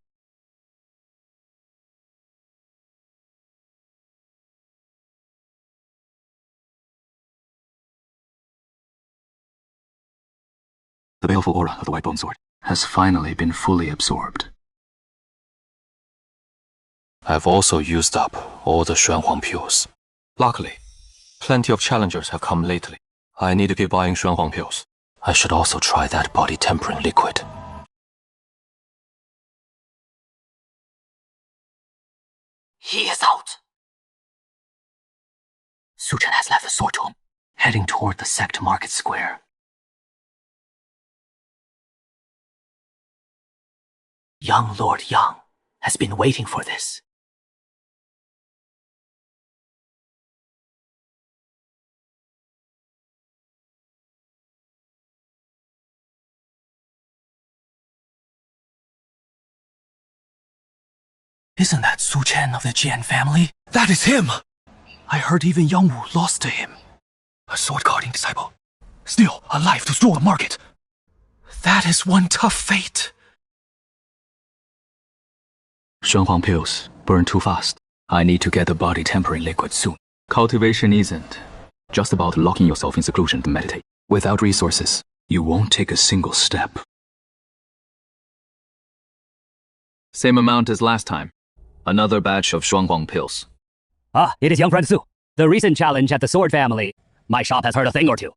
The baleful aura of the white bone sword has finally been fully absorbed. I've also used up all the Xuanhuang pills. Luckily, plenty of challengers have come lately. I need to keep buying Xuanhuang pills. I should also try that body tempering liquid. He is out. Su Chen has left the sword tomb, heading toward the sect market square. Young Lord Yang has been waiting for this. Isn't that Su Chen of the Jian family? That is him! I heard even Yang Wu lost to him. A sword guarding disciple. Still alive to stroll the market. That is one tough fate. Xuanhuang pills burn too fast. I need to get the body tempering liquid soon. Cultivation isn't just about locking yourself in seclusion to meditate. Without resources, you won't take a single step. Same amount as last time. Another batch of Shuanghuang pills. Ah, it is young friend Su. The recent challenge at the sword family. My shop has heard a thing or two.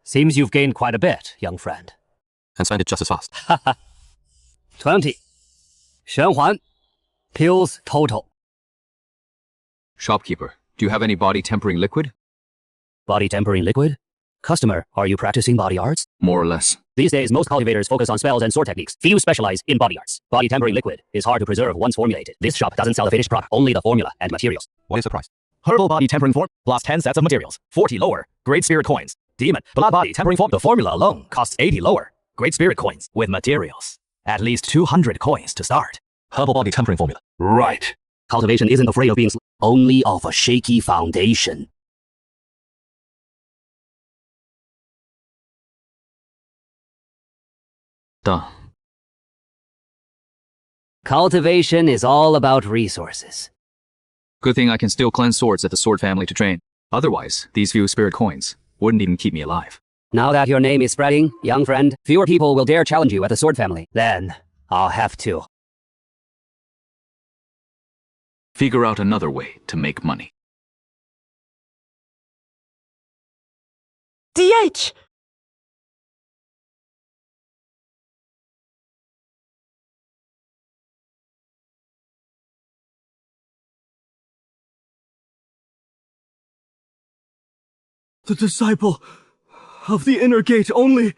Seems you've gained quite a bit, young friend. And spend it just as fast. 20. 玄环. Pills total. Shopkeeper, do you have any body tempering liquid? Body tempering liquid? Customer, are you practicing body arts? More or less. These days, most cultivators focus on spells and sword techniques. Few specialize in body arts. Body tempering liquid is hard to preserve once formulated. This shop doesn't sell the finished product, only the formula and materials. What is the price? Herbal body tempering form plus 10 sets of materials. 40 lower. Great spirit coins. Demon blood body tempering form. The formula alone costs 80 lower. Great spirit coins with materials. At least 200 coins to start. Herbal body tempering formula. Right. Cultivation isn't afraid of being only of a shaky foundation. Done. Cultivation is all about resources. Good thing I can still cleanse swords at the sword family to train. Otherwise, these few spirit coins wouldn't even keep me alive. Now that your name is spreading, young friend, fewer people will dare challenge you at the sword family. Then, I'll have to figure out another way to make money. DH! The disciple of the inner gate only.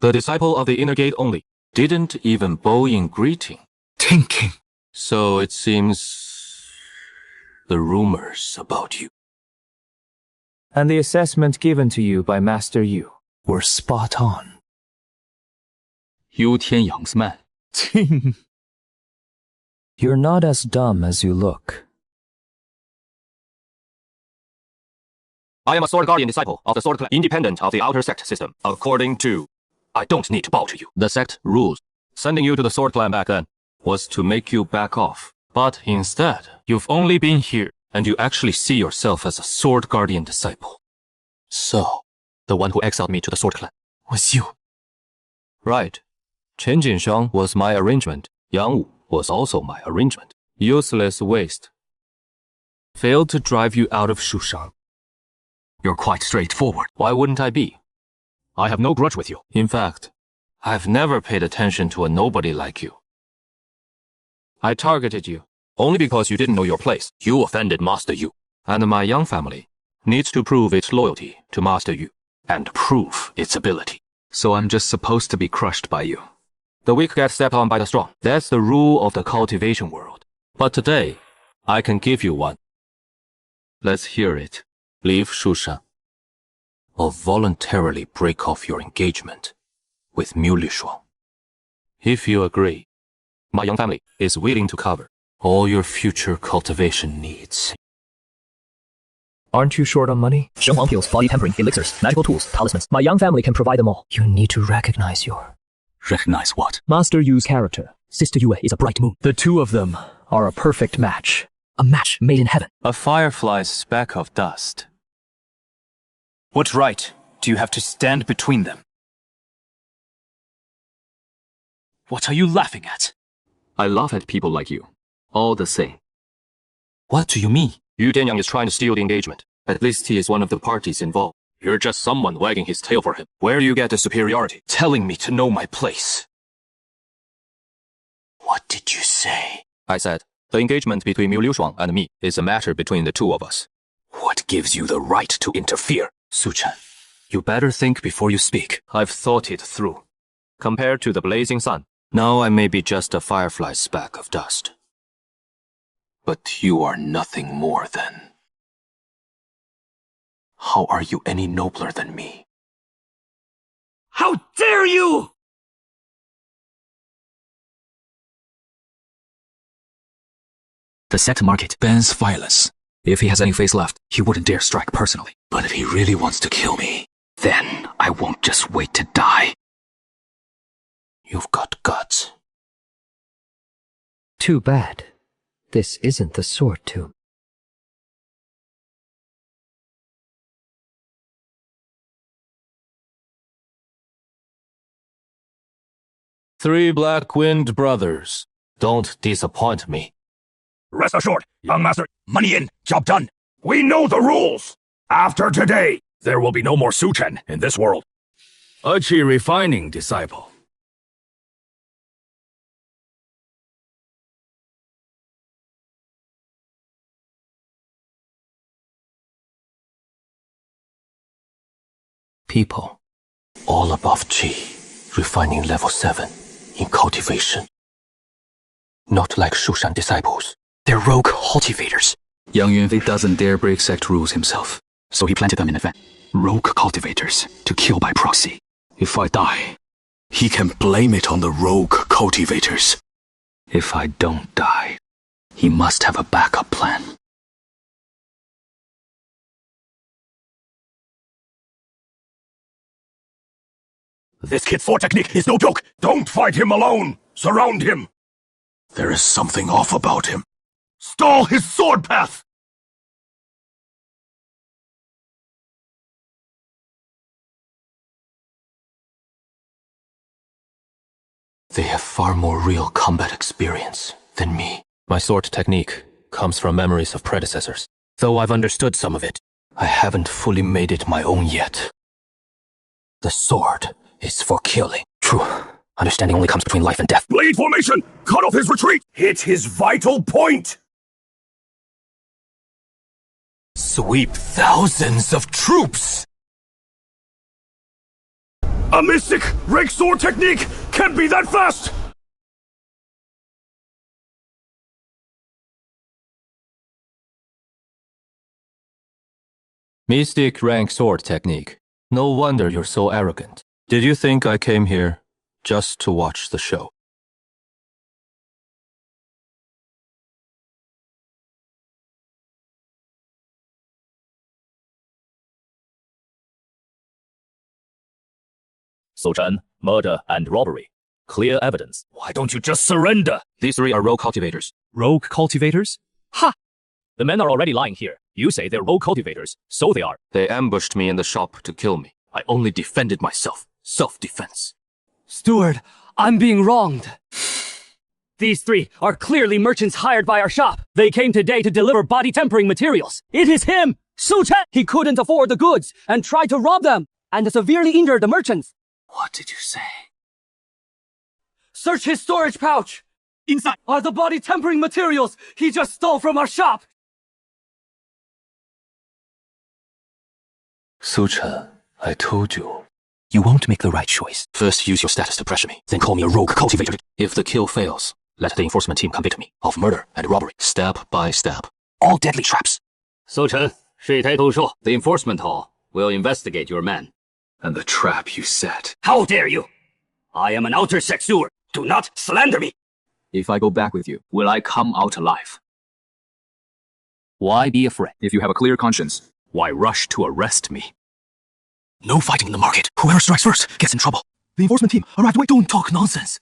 The disciple of the inner gate only didn't even bow in greeting. Thinking. So it seems the rumors about you And the assessment given to you by Master Yu were spot on. Yu Tianyang's man. You're not as dumb as you look. I am a sword guardian disciple of the sword clan, independent of the outer sect system. According to, I don't need to bow to you. The sect rules. Sending you to the sword clan back then was to make you back off. But instead, you've only been here, and you actually see yourself as a sword guardian disciple. So, the one who exiled me to the sword clan was you. Right. Chen Jinshang was my arrangement. Yang Wu was also my arrangement. Useless waste. Failed to drive you out of Shushan. You're quite straightforward. Why wouldn't I be? I have no grudge with you. In fact, I've never paid attention to a nobody like you. I targeted you only because you didn't know your place. You offended Master Yu. And my young family needs to prove its loyalty to Master Yu and prove its ability. So I'm just supposed to be crushed by you. The weak get stepped on by the strong. That's the rule of the cultivation world. But today, I can give you one. Let's hear it. Leave Shushan, or voluntarily break off your engagement with Miu Lishuang. If you agree, my young family is willing to cover all your future cultivation needs. Aren't you short on money? Shenhuang pills, body tempering, elixirs, magical tools, talismans. My young family can provide them all. You need to recognize your... Recognize what? Master Yu's character. Sister Yue is a bright moon. The two of them are a perfect match. A match made in heaven. A firefly's speck of dust. What right do you have to stand between them? What are you laughing at? I laugh at people like you. All the same. What do you mean? Yu Tianyang is trying to steal the engagement. At least he is one of the parties involved. You're just someone wagging his tail for him. Where do you get the superiority? Telling me to know my place. What did you say? I said, the engagement between Miu Lishuang and me is a matter between the two of us. What gives you the right to interfere? Su Chen, you better think before you speak. I've thought it through. Compared to the blazing sun, now I may be just a firefly's speck of dust. But you are nothing more than... How are you any nobler than me? How dare you! The sect market bans violence. If he has any face left, he wouldn't dare strike personally. But if he really wants to kill me, then I won't just wait to die. You've got guts. Too bad. This isn't the sword tomb. Three black-winged brothers. Don't disappoint me. Rest assured, young master, money in, job done. We know the rules. After today, there will be no more Su Chen in this world. A qi refining disciple. People, all above qi, refining level 7 in cultivation. Not like Shushan disciples. They're rogue cultivators. Yang Yunfei doesn't dare break sect rules himself, so he planted them in advance. rogue cultivators to kill by proxy. If I die, he can blame it on the rogue cultivators. If I don't die, he must have a backup plan. This kid's sword technique is no joke! Don't fight him alone! Surround him! There is something off about him. Stall his sword path! They have far more real combat experience than me. My sword technique comes from memories of predecessors. Though I've understood some of it, I haven't fully made it my own yet. The sword is for killing. True. Understanding only comes between life and death. Blade formation! Cut off his retreat! Hit his vital point! Sweep thousands of troops! A mystic rake sword technique can't be that fast! Mystic rank sword technique. No wonder you're so arrogant. Did you think I came here just to watch the show? So Chen, murder and robbery. Clear evidence. Why don't you just surrender? These three are rogue cultivators. Rogue cultivators? Ha! The men are already lying here. You say they're rogue cultivators. So they are. They ambushed me in the shop to kill me. I only defended myself. Self-defense. Steward, I'm being wronged. These three are clearly merchants hired by our shop. They came today to deliver body tempering materials. It is him, Su Chen. He couldn't afford the goods and tried to rob them and severely injured the merchants. What did you say? Search his storage pouch. Inside are the body tempering materials he just stole from our shop. Su Chen, I told you. You won't make the right choice. First use your status to pressure me, then call me a rogue cultivator. If the kill fails, let the enforcement team convict me of murder and robbery, step by step. All deadly traps. So Chen, 事态透说, the enforcement hall will investigate your men. And the trap you set. How dare you! I am an outer sect steward. Do not slander me! If I go back with you, will I come out alive? Why be afraid? If you have a clear conscience, why rush to arrest me? No fighting in the market. Whoever strikes first gets in trouble. The enforcement team arrived. Wait, don't talk nonsense.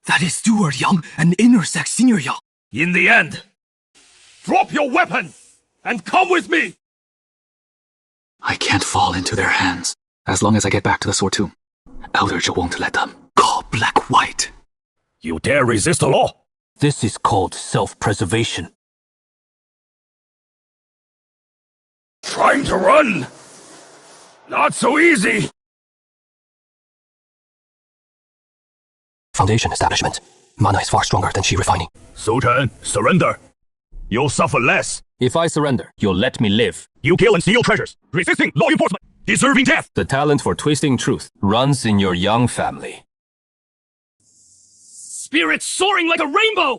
That is Steward Yang and inner sect Senior Yang. In the end, drop your weapon and come with me! I can't fall into their hands. As long as I get back to the sword tomb, Elder Zhe won't let them. Call black white. You dare resist the law? This is called self-preservation. Trying to run? Not so easy! Foundation establishment. Mana is far stronger than Qi refining. Su Chen, surrender. You'll suffer less. If I surrender, you'll let me live. You kill and steal treasures, resisting law enforcement, deserving death. The talent for twisting truth runs in your Yang family. Spirits soaring like a rainbow!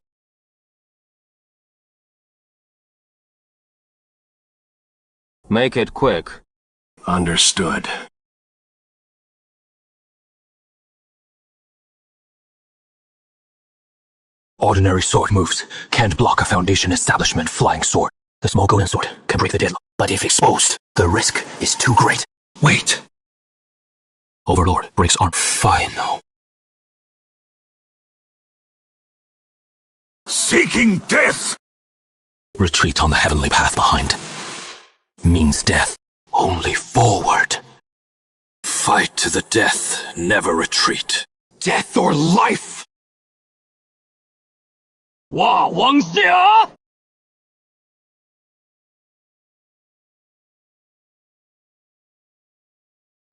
Make it quick. Understood. Ordinary sword moves can't block a foundation establishment flying sword. The small golden sword can break the deadlock, but if exposed, the risk is too great. Wait. Overlord breaks arm. Final. Seeking death! Retreat on the heavenly path behind. Means death. Only forward. Fight to the death, never retreat. Death or life! 哇，王下！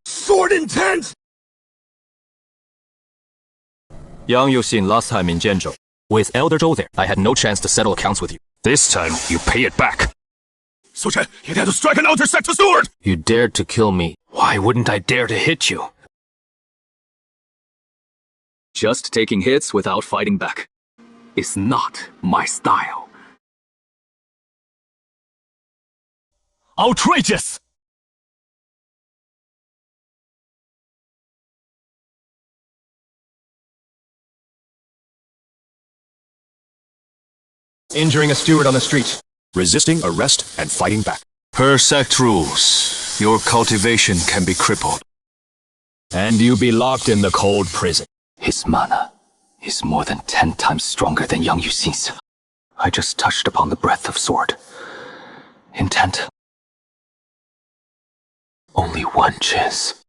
Sword intent! Yang Yuxin last time in Jianzhou. With Elder Zhou there, I had no chance to settle accounts with you. This time, you pay it back. Su Chen, you dare to strike an outer sector sword! You dared to kill me. Why wouldn't I dare to hit you? Just taking hits without fighting back is not my style. Outrageous! Injuring a steward on the street. Resisting arrest and fighting back. Per sect rules, your cultivation can be crippled. And you be locked in the cold prison. His mana is more than 10 times stronger than Yang Yuxin's. I just touched upon the breadth of sword. Intent. Only one chance.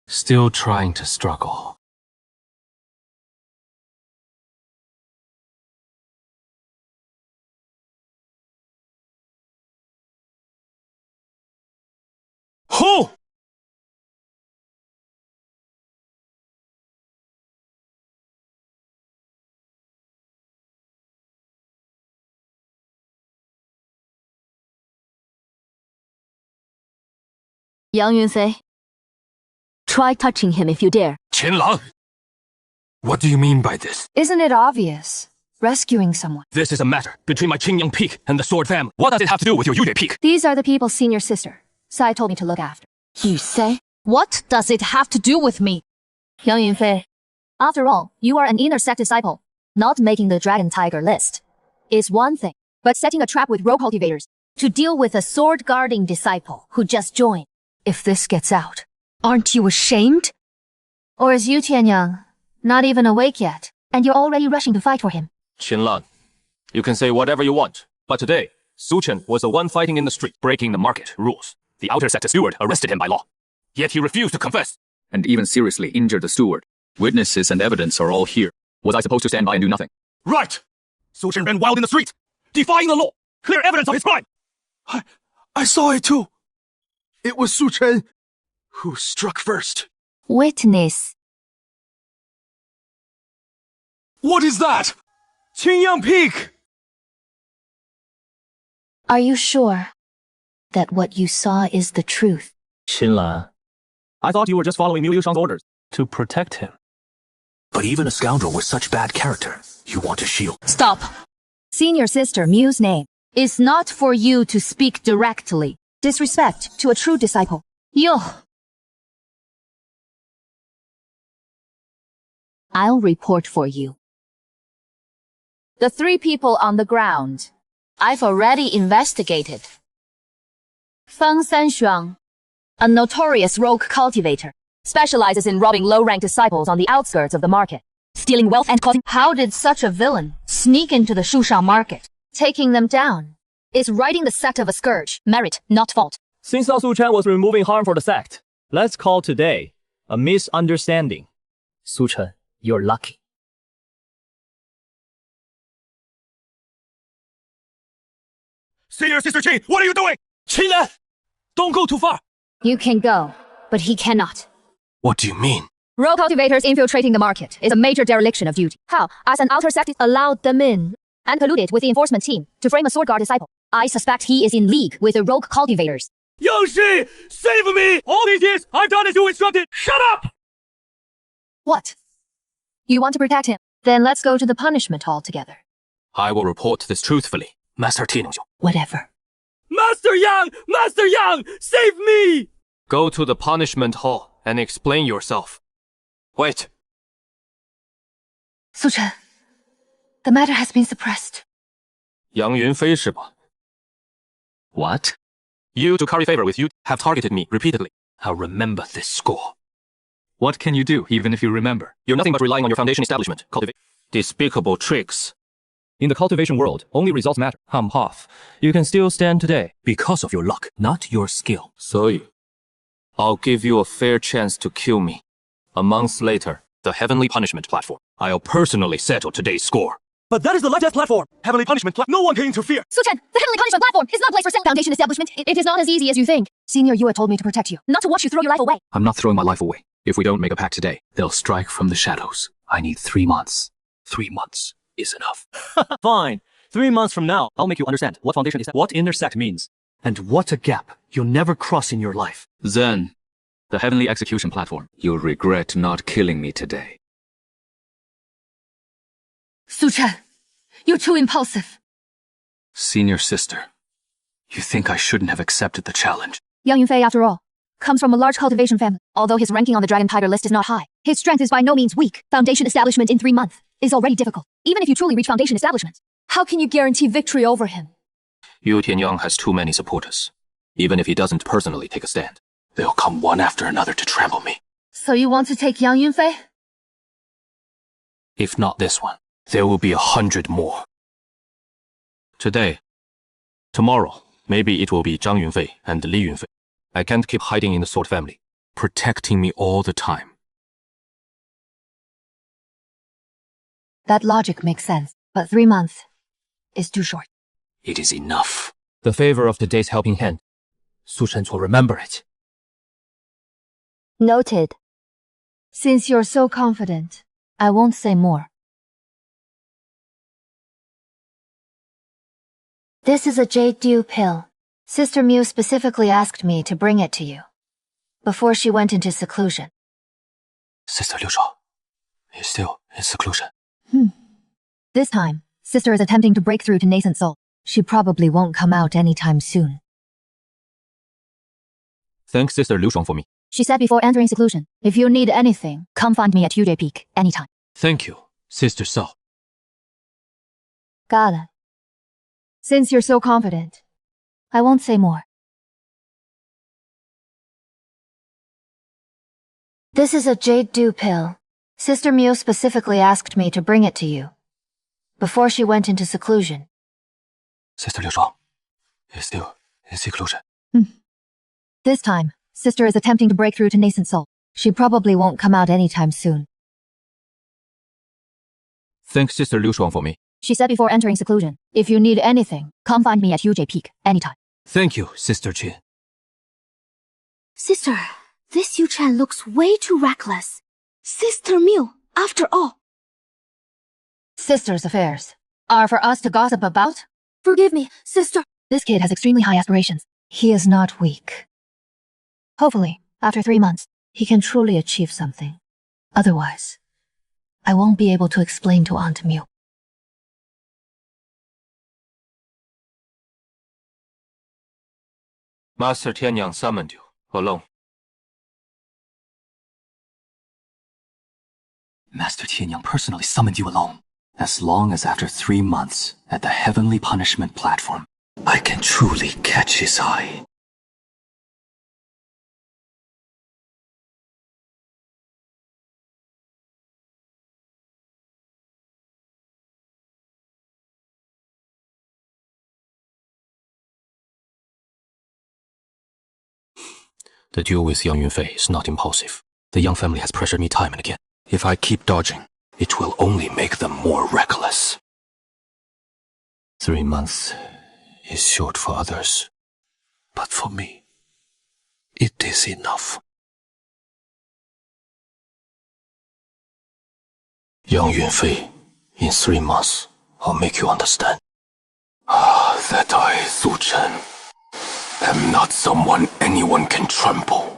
Still trying to struggle. Who? Yang Yunfei, try touching him if you dare. Qianlang! What do you mean by this? Isn't it obvious? Rescuing someone. This is a matter between my Qingyang Peak and the Sword family. What does it have to do with your Yue Peak? These are the people's senior sister. Sai told me to look after. You say? What does it have to do with me? Yang Yunfei, after all, you are an inner sect disciple. Not making the Dragon Tiger list is one thing, but setting a trap with rogue cultivators to deal with a sword-guarding disciple who just joined. If this gets out, aren't you ashamed? Or is Yu Tianyang not even awake yet, and you're already rushing to fight for him? Qianlang, you can say whatever you want, but today, Su Chen was the one fighting in the street, breaking the market rules. The outer sect steward arrested him by law. Yet he refused to confess. And even seriously injured the steward. Witnesses and evidence are all here. Was I supposed to stand by and do nothing? Right! Su Chen ran wild in the street, defying the law. Clear evidence of his crime. I saw it too. It was Su Chen who struck first. Witness. What is that? Qingyang Peak! Are you sure that what you saw is the truth? Qianlang, I thought you were just following Miu Liu Shang's orders. To protect him. But even a scoundrel with such bad character, you want to shield. Stop. Senior sister Miu's name is not for you to speak directly. Disrespect to a true disciple. Yo. I'll report for you. The 3 people on the ground, I've already investigated. Feng Sanshuang, a notorious rogue cultivator, specializes in robbing low-ranked disciples on the outskirts of the market, stealing wealth and causing— How did such a villain sneak into the Shushang market? Taking them down is righting the sect of a scourge, merit, not fault. Since Su Chen was removing harm for the sect, let's call today a misunderstanding. Su Chen, you're lucky. Senior Sister Qin, what are you doing? Qin, don't go too far. You can go, but he cannot. What do you mean? Rogue cultivators infiltrating the market is a major dereliction of duty. How, as an outer sect, allowed them in and colluded with the enforcement team to frame a sword guard disciple. I suspect he is in league with the rogue cultivators. Yoshi, save me! All these years, I've done as you instructed. Shut up! What? You want to protect him? Then let's go to the punishment hall together. I will report this truthfully. Master Tino. Whatever. Master Yang! Master Yang! Save me! Go to the punishment hall and explain yourself. Wait. Su Chen, the matter has been suppressed. Yang Yunfei 是吧? What? You, to curry favor with you, have targeted me repeatedly. I'll remember this score. What can you do, even if you remember? You're nothing but relying on your foundation establishment. Cultivate despicable tricks. In the cultivation world, only results matter. I'm off. You can still stand today. Because of your luck, not your skill. 所以, I'll give you a fair chance to kill me. A month later, the Heavenly Punishment Platform. I'll personally settle today's score. But that is the life-death platform. Heavenly Punishment platform. No one can interfere. Su Chen, the Heavenly Punishment Platform is not a place for foundation establishment. It is not as easy as you think. Senior Yue told me to protect you, not to watch you throw your life away. I'm not throwing my life away. If we don't make a pact today, They'll strike from the shadows. I need 3 months. 3 months is enough. Fine. 3 months from now, I'll make you understand what foundation is, what inner sect means. And what a gap you'll never cross in your life. then, the Heavenly Execution Platform. You'll regret not killing me today. Su Chen, you're too impulsive. Senior sister, you think I shouldn't have accepted the challenge? Yang Yunfei, after all, comes from a large cultivation family. Although his ranking on the Dragon Tiger list is not high, his strength is by no means weak. Foundation establishment in 3 months is already difficult. Even if you truly reach foundation establishment, how can you guarantee victory over him? Yu Tianyang has too many supporters. Even if he doesn't personally take a stand, they'll come one after another to trample me. So you want to take Yang Yunfei? If not this one, there will be 100 more. Today, tomorrow, maybe it will be Zhang Yunfei and Li Yunfei. I can't keep hiding in the sword family, protecting me all the time. That logic makes sense, but 3 months is too short. It is enough. The favor of today's helping hand. Su Chen will remember it. Noted. Since you're so confident, I won't say more. This is a jade dew pill. Sister Miu specifically asked me to bring it to you before she went into seclusion. Sister Liu Shuo is still in seclusion. This time, Sister is attempting to break through to nascent soul. She probably won't come out anytime soon. Thank Sister Liu Shuang for me. She said before entering seclusion, if you need anything, come find me at UJ Peak anytime. Thank you, Sister Sao. Got it. Since you're so confident, I won't say more. This is a jade dew pill. Sister Miu specifically asked me to bring it to you before she went into seclusion. Sister Liu Shuang is still in seclusion. This time, Sister is attempting to break through to nascent soul. She probably won't come out anytime soon. Thank Sister Liu Shuang for me. She said before entering seclusion, if you need anything, come find me at UJ Peak anytime. Thank you, Sister Chen. Sister, this Yu Chen looks way too reckless. Sister Miu, after all. Sister's affairs are for us to gossip about? Forgive me, sister. This kid has extremely high aspirations. He is not weak. Hopefully, after 3 months, he can truly achieve something. Otherwise, I won't be able to explain to Aunt Miu. Master Tianyang summoned you, alone. Master Tianyang personally summoned you alone. As long as after 3 months at the heavenly punishment platform, I can truly catch his eye. The duel with Yang Yunfei is not impulsive. The Yang family has pressured me time and again. If I keep dodging, it will only make them more reckless. 3 months is short for others. But for me, it is enough. Yang Yunfei, in 3 months, I'll make you understand. That I, Su Chen, am not someone anyone can trample.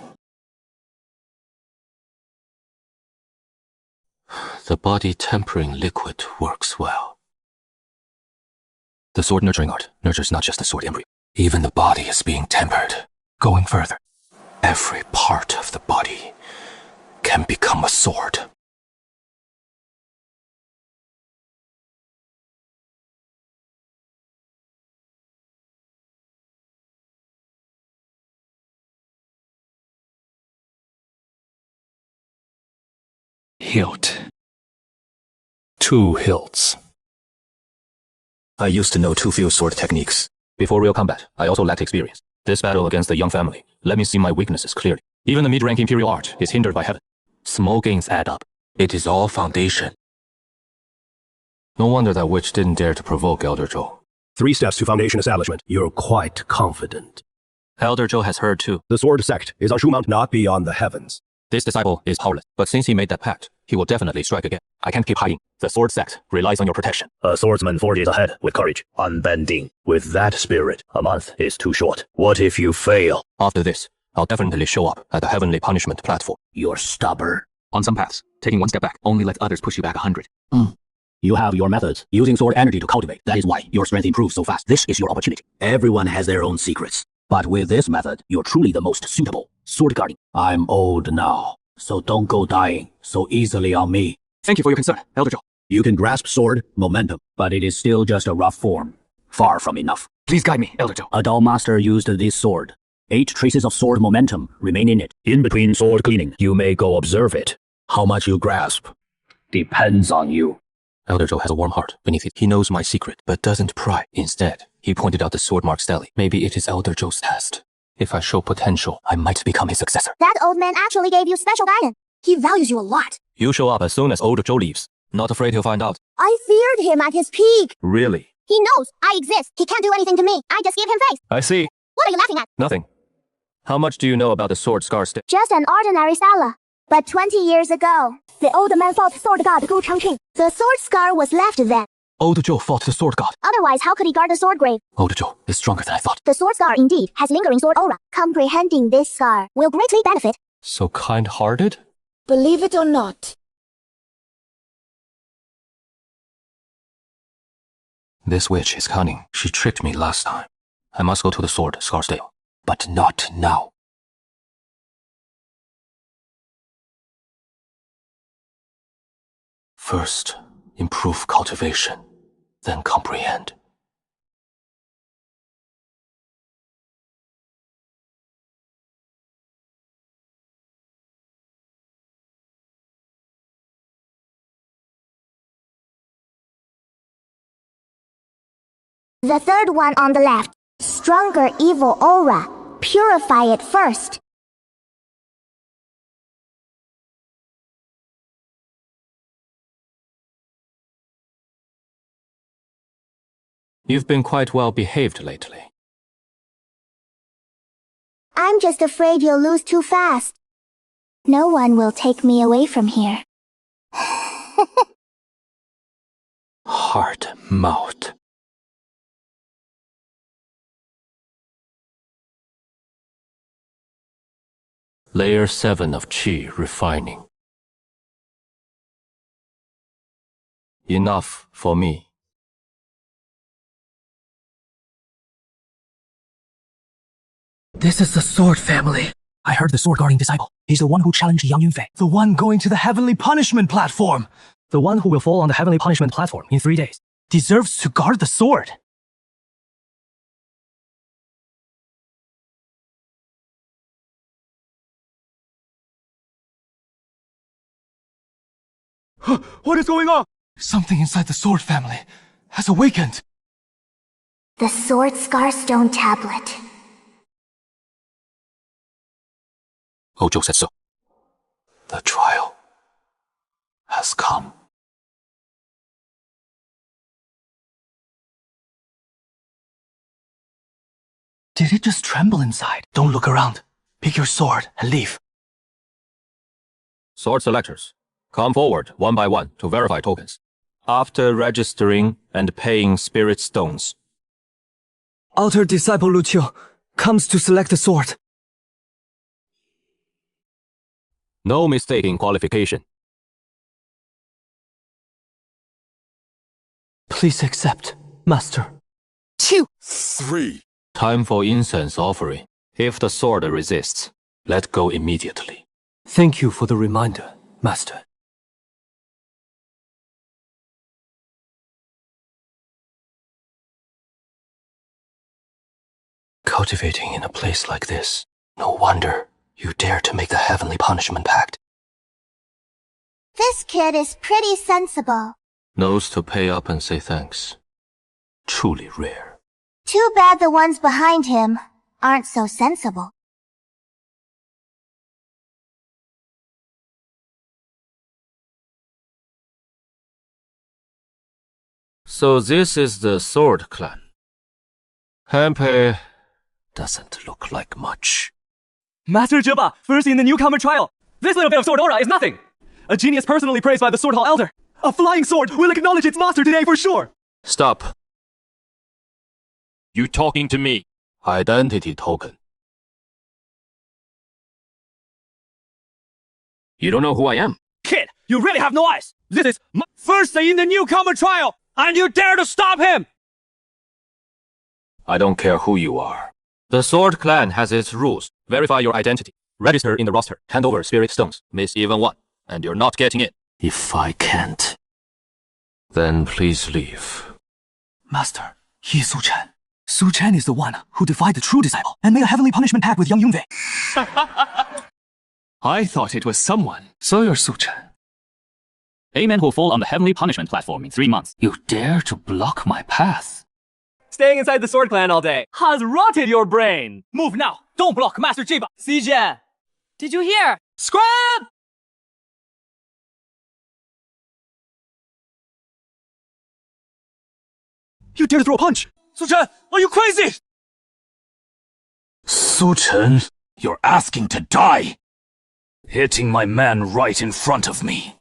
The body tempering liquid works well. The sword nurturing art nurtures not just the sword embryo. Even the body is being tempered. Going further, Every part of the body can become a sword. Hilt. 2 hilts. I used to know too few sword techniques. Before real combat, I also lacked experience. This battle against the Yang family let me see my weaknesses clearly. Even the mid-rank imperial art is hindered by heaven. Small gains add up. It is all foundation. No wonder that witch didn't dare to provoke Elder Zhou. 3 steps to foundation establishment. You're quite confident. Elder Zhou has heard too. The sword sect is on Shumount, not beyond the heavens. This disciple is powerless, but since he made that pact, he will definitely strike again. I can't keep hiding. The sword sect relies on your protection. A swordsman forges ahead with courage, unbending. With that spirit, a month is too short. What if you fail? After this, I'll definitely show up at the heavenly punishment platform. You're stubborn. On some paths, taking 1 step back only lets others push you back 100. You have your methods, using sword energy to cultivate. That is why your strength improves so fast. This is your opportunity. Everyone has their own secrets. But with this method, you're truly the most suitable. sword guarding. I'm old now, so don't go dying so easily on me. Thank you for your concern, Elder Zhou. You can grasp sword momentum, but it is still just a rough form. Far from enough. Please guide me, Elder Zhou. A dull master used this sword. 8 traces of sword momentum remain in it. In between sword cleaning, you may go observe it. How much you grasp depends on you. Elder Zhou has a warm heart beneath it. He knows my secret, but doesn't pry. Instead, he pointed out the sword mark Stele. Maybe it is Elder Zhou's test. If I show potential, I might become his successor. That old man actually gave you special guidance. He values you a lot. You show up as soon as Elder Zhou leaves. Not afraid he'll find out. I feared him at his peak. Really? He knows I exist. He can't do anything to me. I just give him face. I see. What are you laughing at? Nothing. How much do you know about the sword scar stick? Just an ordinary Sala. But 20 years ago, the old man fought sword god Gu Chengqing. The sword scar was left then. Elder Zhou fought the sword god. Otherwise, how could he guard the sword grave? Elder Zhou is stronger than I thought. The sword scar indeed has lingering sword aura. Comprehending this scar will greatly benefit. So kind-hearted? Believe it or not. This witch is cunning. She tricked me last time. I must go to the sword Scarsdale. But not now. First, improve cultivation, then comprehend. The third one on the left. Stronger evil aura. Purify it first. You've been quite well behaved lately. I'm just afraid you'll lose too fast. No one will take me away from here. Hard-mouthed. Layer 7 of Qi refining. Enough for me. This is the Sword family. I heard the sword guarding disciple. He's the one who challenged Yang Yunfei. The one going to the heavenly punishment platform. The one who will fall on the heavenly punishment platform in 3 days. Deserves to guard the sword. What is going on? Something inside the Sword family has awakened. The Sword Scarstone Tablet. Ojo said so. The trial has come. Did it just tremble inside? Don't look around. Pick your sword and leave. Sword selectors, come forward one by one to verify tokens. After registering and paying spirit stones. Alter Disciple Lucio comes to select the sword. No mistake in qualification. Please accept, Master. 2, 3. Time for incense offering. If the sword resists, let go immediately. Thank you for the reminder, Master. Cultivating in a place like this, no wonder you dare to make the heavenly punishment pact. This kid is pretty sensible. Knows to pay up and say thanks. Truly rare. Too bad the ones behind him aren't so sensible. So this is the Sword Clan. Hempe doesn't look like much. Master Zheba, first in the newcomer trial. This little bit of sword aura is nothing. A genius personally praised by the Sword Hall Elder. A flying sword will acknowledge its master today for sure. Stop. You talking to me? Identity token. You don't know who I am? Kid, you really have no eyes. This is my first in the newcomer trial, and you dare to stop him! I don't care who you are. The Sword Clan has its rules. Verify your identity. Register in the roster. Hand over spirit stones. Miss even one, and you're not getting in. If I can't, then please leave. Master, he is Su Chen. Su Chen is the one who defied the true disciple and made a heavenly punishment pact with young Yunfei. I thought it was someone. So you're Su Chen. A man who'll fall on the heavenly punishment platform in 3 months. You dare to block my path? Staying inside the Sword Clan all day has rotted your brain. Move now. Don't block Master Jiba. CJ. Did you hear? Scram! You dare to throw a punch? Su Chen, are you crazy? Su Chen, you're asking to die. Hitting my man right in front of me.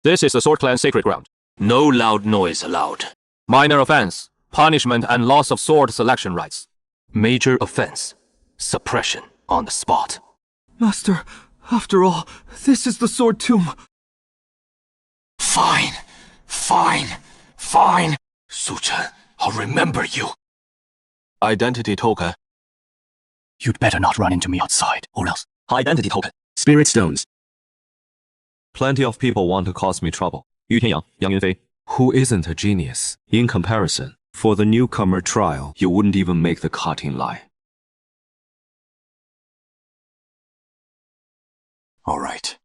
This is the Sword Clan sacred ground. No loud noise allowed. Minor offense, punishment and loss of sword selection rights. Major offense, suppression on the spot. Master, after all, this is the sword tomb. Fine, fine, fine. Su Chen, I'll remember you. Identity token. You'd better not run into me outside, or else. Identity token. Spirit stones. Plenty of people want to cause me trouble. Yu Tianyang, Yang Yunfei. Who isn't a genius? In comparison, for the newcomer trial, you wouldn't even make the cut in line. All right.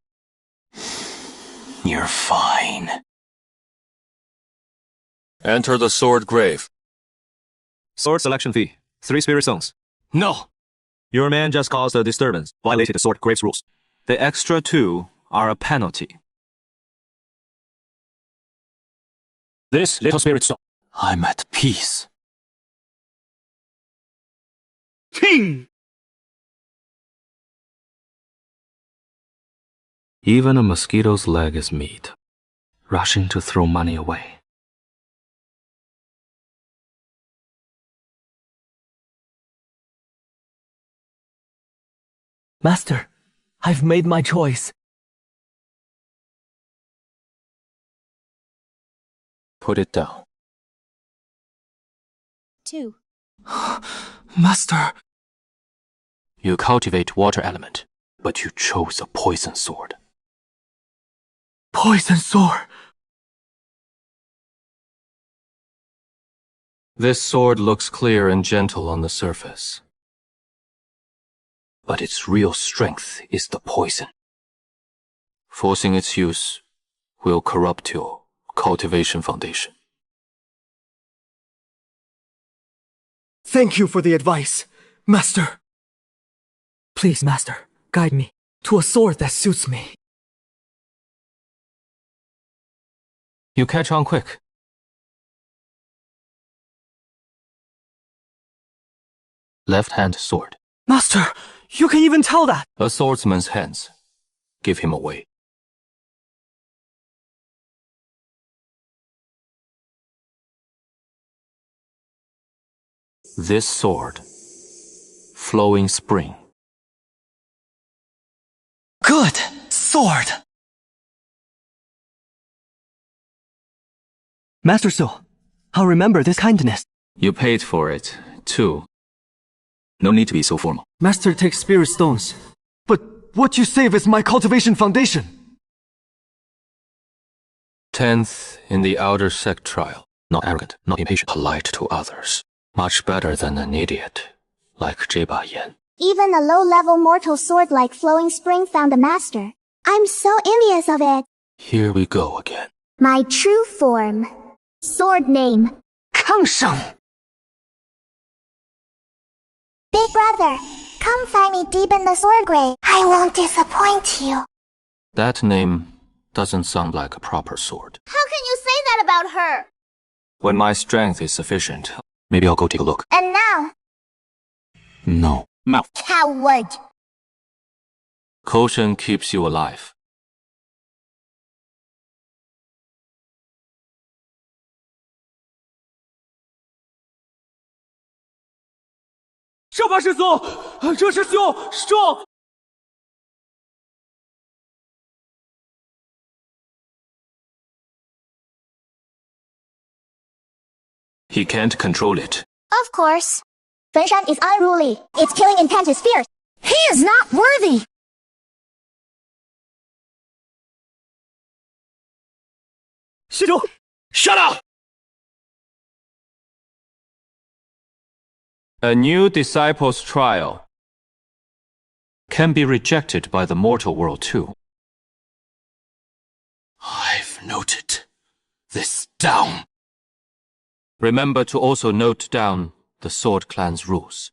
You're fine. Enter the sword grave. Sword selection fee, 3 spirit stones. No! Your man just caused a disturbance, violated the sword grave's rules. The extra 2 are a penalty. This little spirit stone. I'm at peace. King! Even a mosquito's leg is meat. Rushing to throw money away. Master, I've made my choice. Put it down. 2. Master. You cultivate water element, but you chose a poison sword. Poison sword. This sword looks clear and gentle on the surface. But its real strength is the poison. Forcing its use will corrupt your cultivation foundation. Thank you for the advice, Master. Please, Master, guide me to a sword that suits me. You catch on quick. Left-hand sword. Master, you can even tell that. A swordsman's hands. Give him away. This sword. Flowing spring. Good sword. Master Su, I'll remember this kindness. You paid for it, too. No need to be so formal. Master takes spirit stones, but what you save is my cultivation foundation. 10th in the outer sect trial. Not arrogant, not impatient, polite to others. Much better than an idiot like Jiba Yan. Even a low-level mortal sword like Flowing Spring found a master. I'm so envious of it. Here we go again. My true form. Sword name. Kangsheng. Big brother, come find me deep in the sword grave. I won't disappoint you. That name doesn't sound like a proper sword. How can you say that about her? When my strength is sufficient, maybe I'll go take a look. And now? No. Mouth. Coward. Caution keeps you alive. He can't control it. Of course. Fenshan is unruly. Its killing intent is fierce. He is not worthy. Shut up! A new disciple's trial can be rejected by the mortal world too. I've noted this down. Remember to also note down the Sword Clan's rules.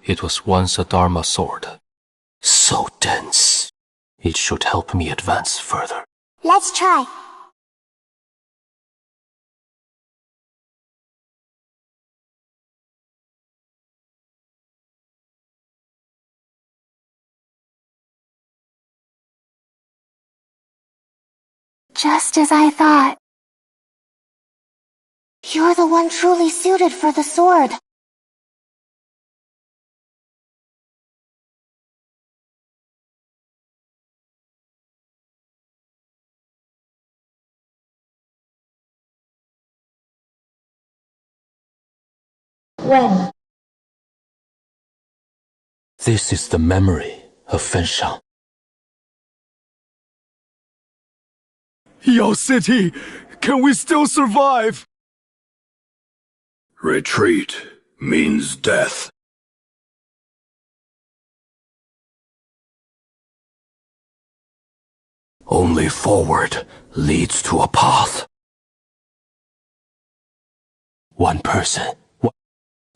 It was once a Dharma sword. So dense. It should help me advance further. Let's try. Just as I thought. You're the one truly suited for the sword. When? This is the memory of Fenshan. Yao City, can we still survive? Retreat means death. Only forward leads to a path. One person, one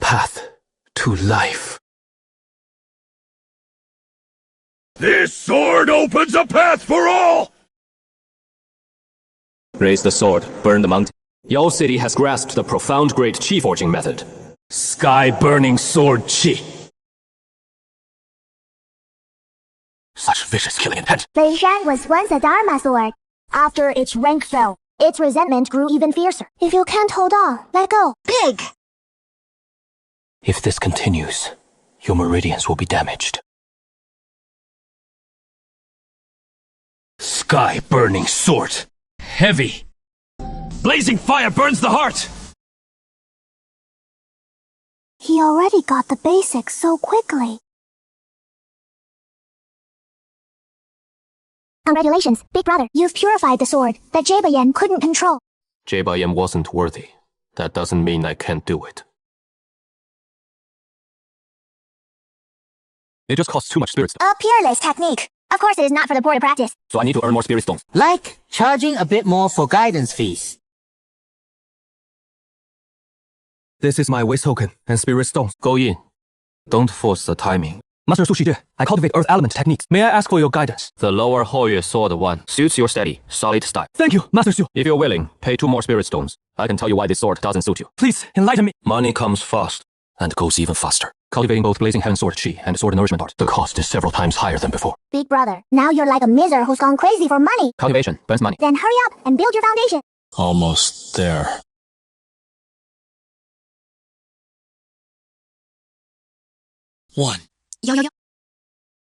path to life. This sword opens a path for all! Raise the sword, burn the mountain. Yao City has grasped the profound great chi forging method. Sky-burning sword chi. Such vicious killing intent. Fenshan was once a Dharma sword. After its rank fell, its resentment grew even fiercer. If you can't hold on, let go. Big! If this continues, your meridians will be damaged. Sky-burning sword. Heavy. Blazing fire burns the heart! He already got the basics so quickly. Congratulations, big brother. You've purified the sword that Jaebayan couldn't control. Jaebayan wasn't worthy. That doesn't mean I can't do it. It just costs too much spirit stone. A peerless technique. Of course it is not for the poor to practice. So I need to earn more spirit stones. Like charging a bit more for guidance fees. This is my waste token and spirit stones. Go in. Don't force the timing. Master Sushide, I cultivate earth element techniques. May I ask for your guidance? The lower Hoyue sword one suits your steady, solid style. Thank you, Master Su. If you're willing, pay 2 more spirit stones. I can tell you why this sword doesn't suit you. Please, enlighten me. Money comes fast and goes even faster. Cultivating both blazing heaven sword chi and sword nourishment art. The cost is several times higher than before. Big brother, now you're like a miser who's gone crazy for money. Cultivation burns money. Then hurry up and build your foundation. Almost there. One. Yo.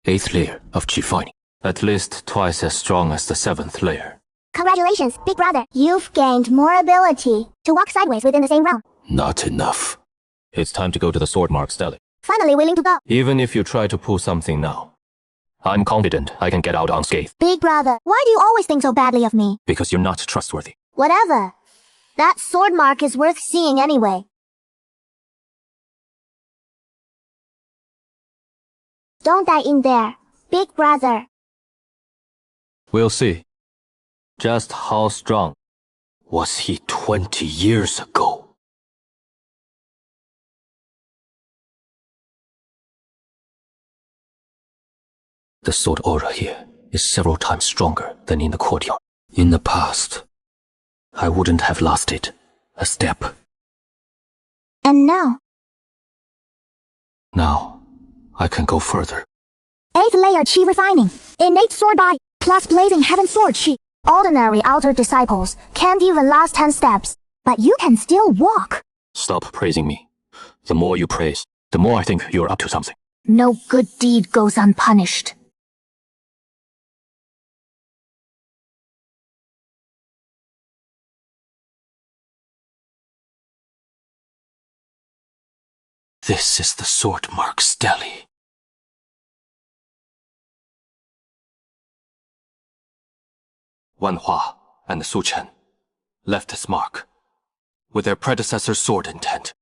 8th layer of chi finding. At least twice as strong as the 7th layer. Congratulations, big brother. You've gained more ability to walk sideways within the same realm. Not enough. It's time to go to the sword mark stele. Finally willing to go. Even if you try to pull something now, I'm confident I can get out unscathed. Big brother, why do you always think so badly of me? Because you're not trustworthy. Whatever. That sword mark is worth seeing anyway. Don't die in there, big brother. We'll see. Just how strong was he 20 years ago? The sword aura here is several times stronger than in the courtyard. In the past, I wouldn't have lasted a step. And now? Now, I can go further. 8th layer chi refining, innate sword body, plus blazing heaven sword chi. Ordinary outer disciples can't even last 10 steps, but you can still walk. Stop praising me. The more you praise, the more I think you're up to something. No good deed goes unpunished. This is the sword mark Steli. Wan Hua and Su Chen left this mark with their predecessor's sword intent.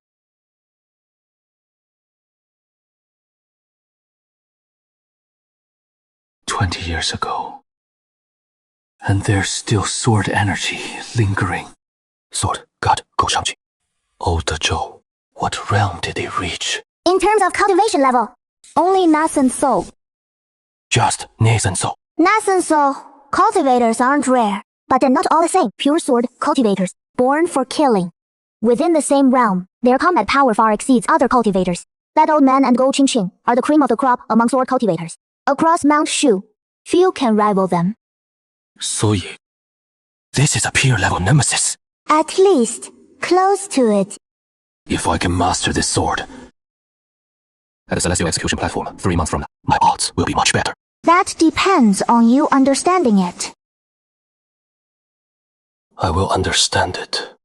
"20 years ago. And there's still sword energy lingering. Sword god Gou Changqing. Old Zhou, what realm did they reach? In terms of cultivation level, only nascent soul. Just nascent soul. Nascent soul cultivators aren't rare, but they're not all the same. Pure sword cultivators, born for killing. Within the same realm, their combat power far exceeds other cultivators. That old man and Gou Qingqing are the cream of the crop among sword cultivators. Across Mount Shu, few can rival them. 所以, this is a peer level nemesis. At least, close to it. If I can master this sword at the Celestial Execution platform 3 months from now, my odds will be much better. That depends on you understanding it. I will understand it.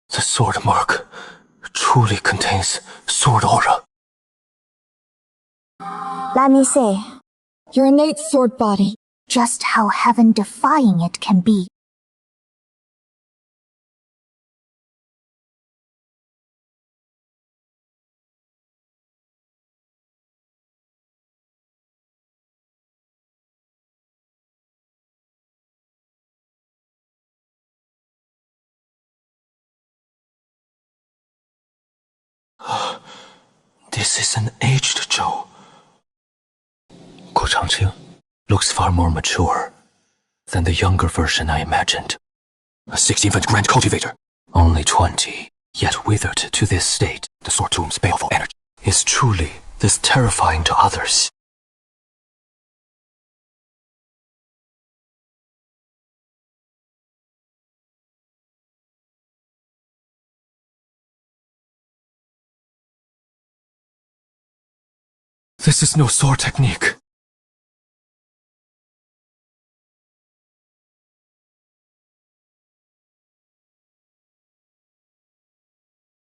The sword mark truly contains sword aura. Let me say, your innate sword body, just how heaven-defying it can be. This is an aged Zhou. Gou Changqing looks far more mature than the younger version I imagined. A 16th Grand Cultivator. Only 20, yet withered to this state. The sword tomb's baleful energy is truly this terrifying to others. This is no sword technique.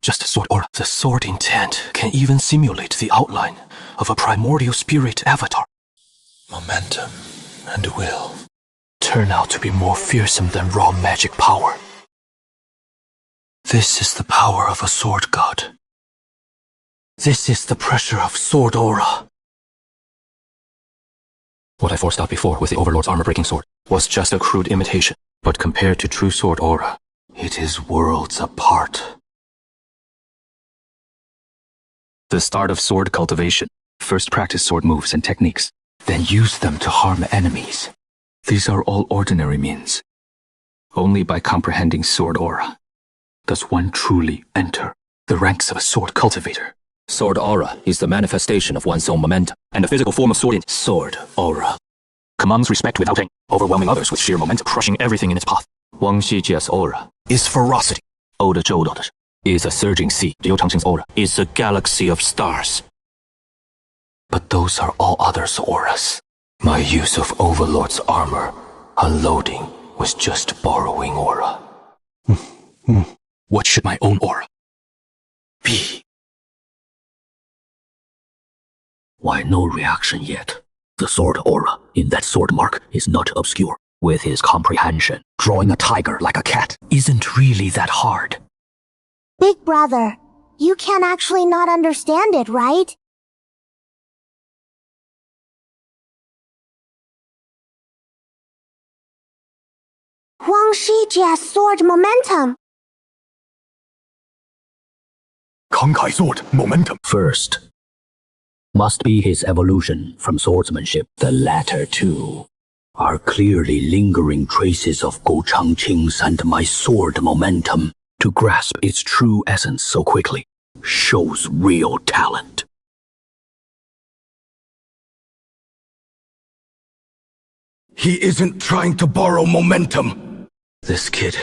Just a sword aura. The sword intent can even simulate the outline of a primordial spirit avatar. Momentum and will turn out to be more fearsome than raw magic power. This is the power of a sword god. This is the pressure of sword aura. What I forced out before with the Overlord's armor-breaking sword was just a crude imitation, but compared to true sword aura, it is worlds apart. The start of sword cultivation. First practice sword moves and techniques, then use them to harm enemies. These are all ordinary means. Only by comprehending sword aura does one truly enter the ranks of a sword cultivator. Sword aura is the manifestation of one's own momentum, and the physical form of sword aura commands respect without aim, overwhelming others with sheer momentum, crushing everything in its path. Wang Xijia's aura is ferocity. Old Zhou is a surging sea. Liu Changqing's aura is a galaxy of stars. But those are all others' auras. My use of Overlord's armor, unloading, was just borrowing aura. What should my own aura be? Why no reaction yet? The sword aura in that sword mark is not obscure. With his comprehension, drawing a tiger like a cat isn't really that hard. Big brother, you can actually not understand it, right? Wang Shijia's sword momentum. 慷慨 sword momentum. First, must be his evolution from swordsmanship. The latter two are clearly lingering traces of Gou Changqing's and my sword momentum. To grasp its true essence so quickly shows real talent. He isn't trying to borrow momentum. This kid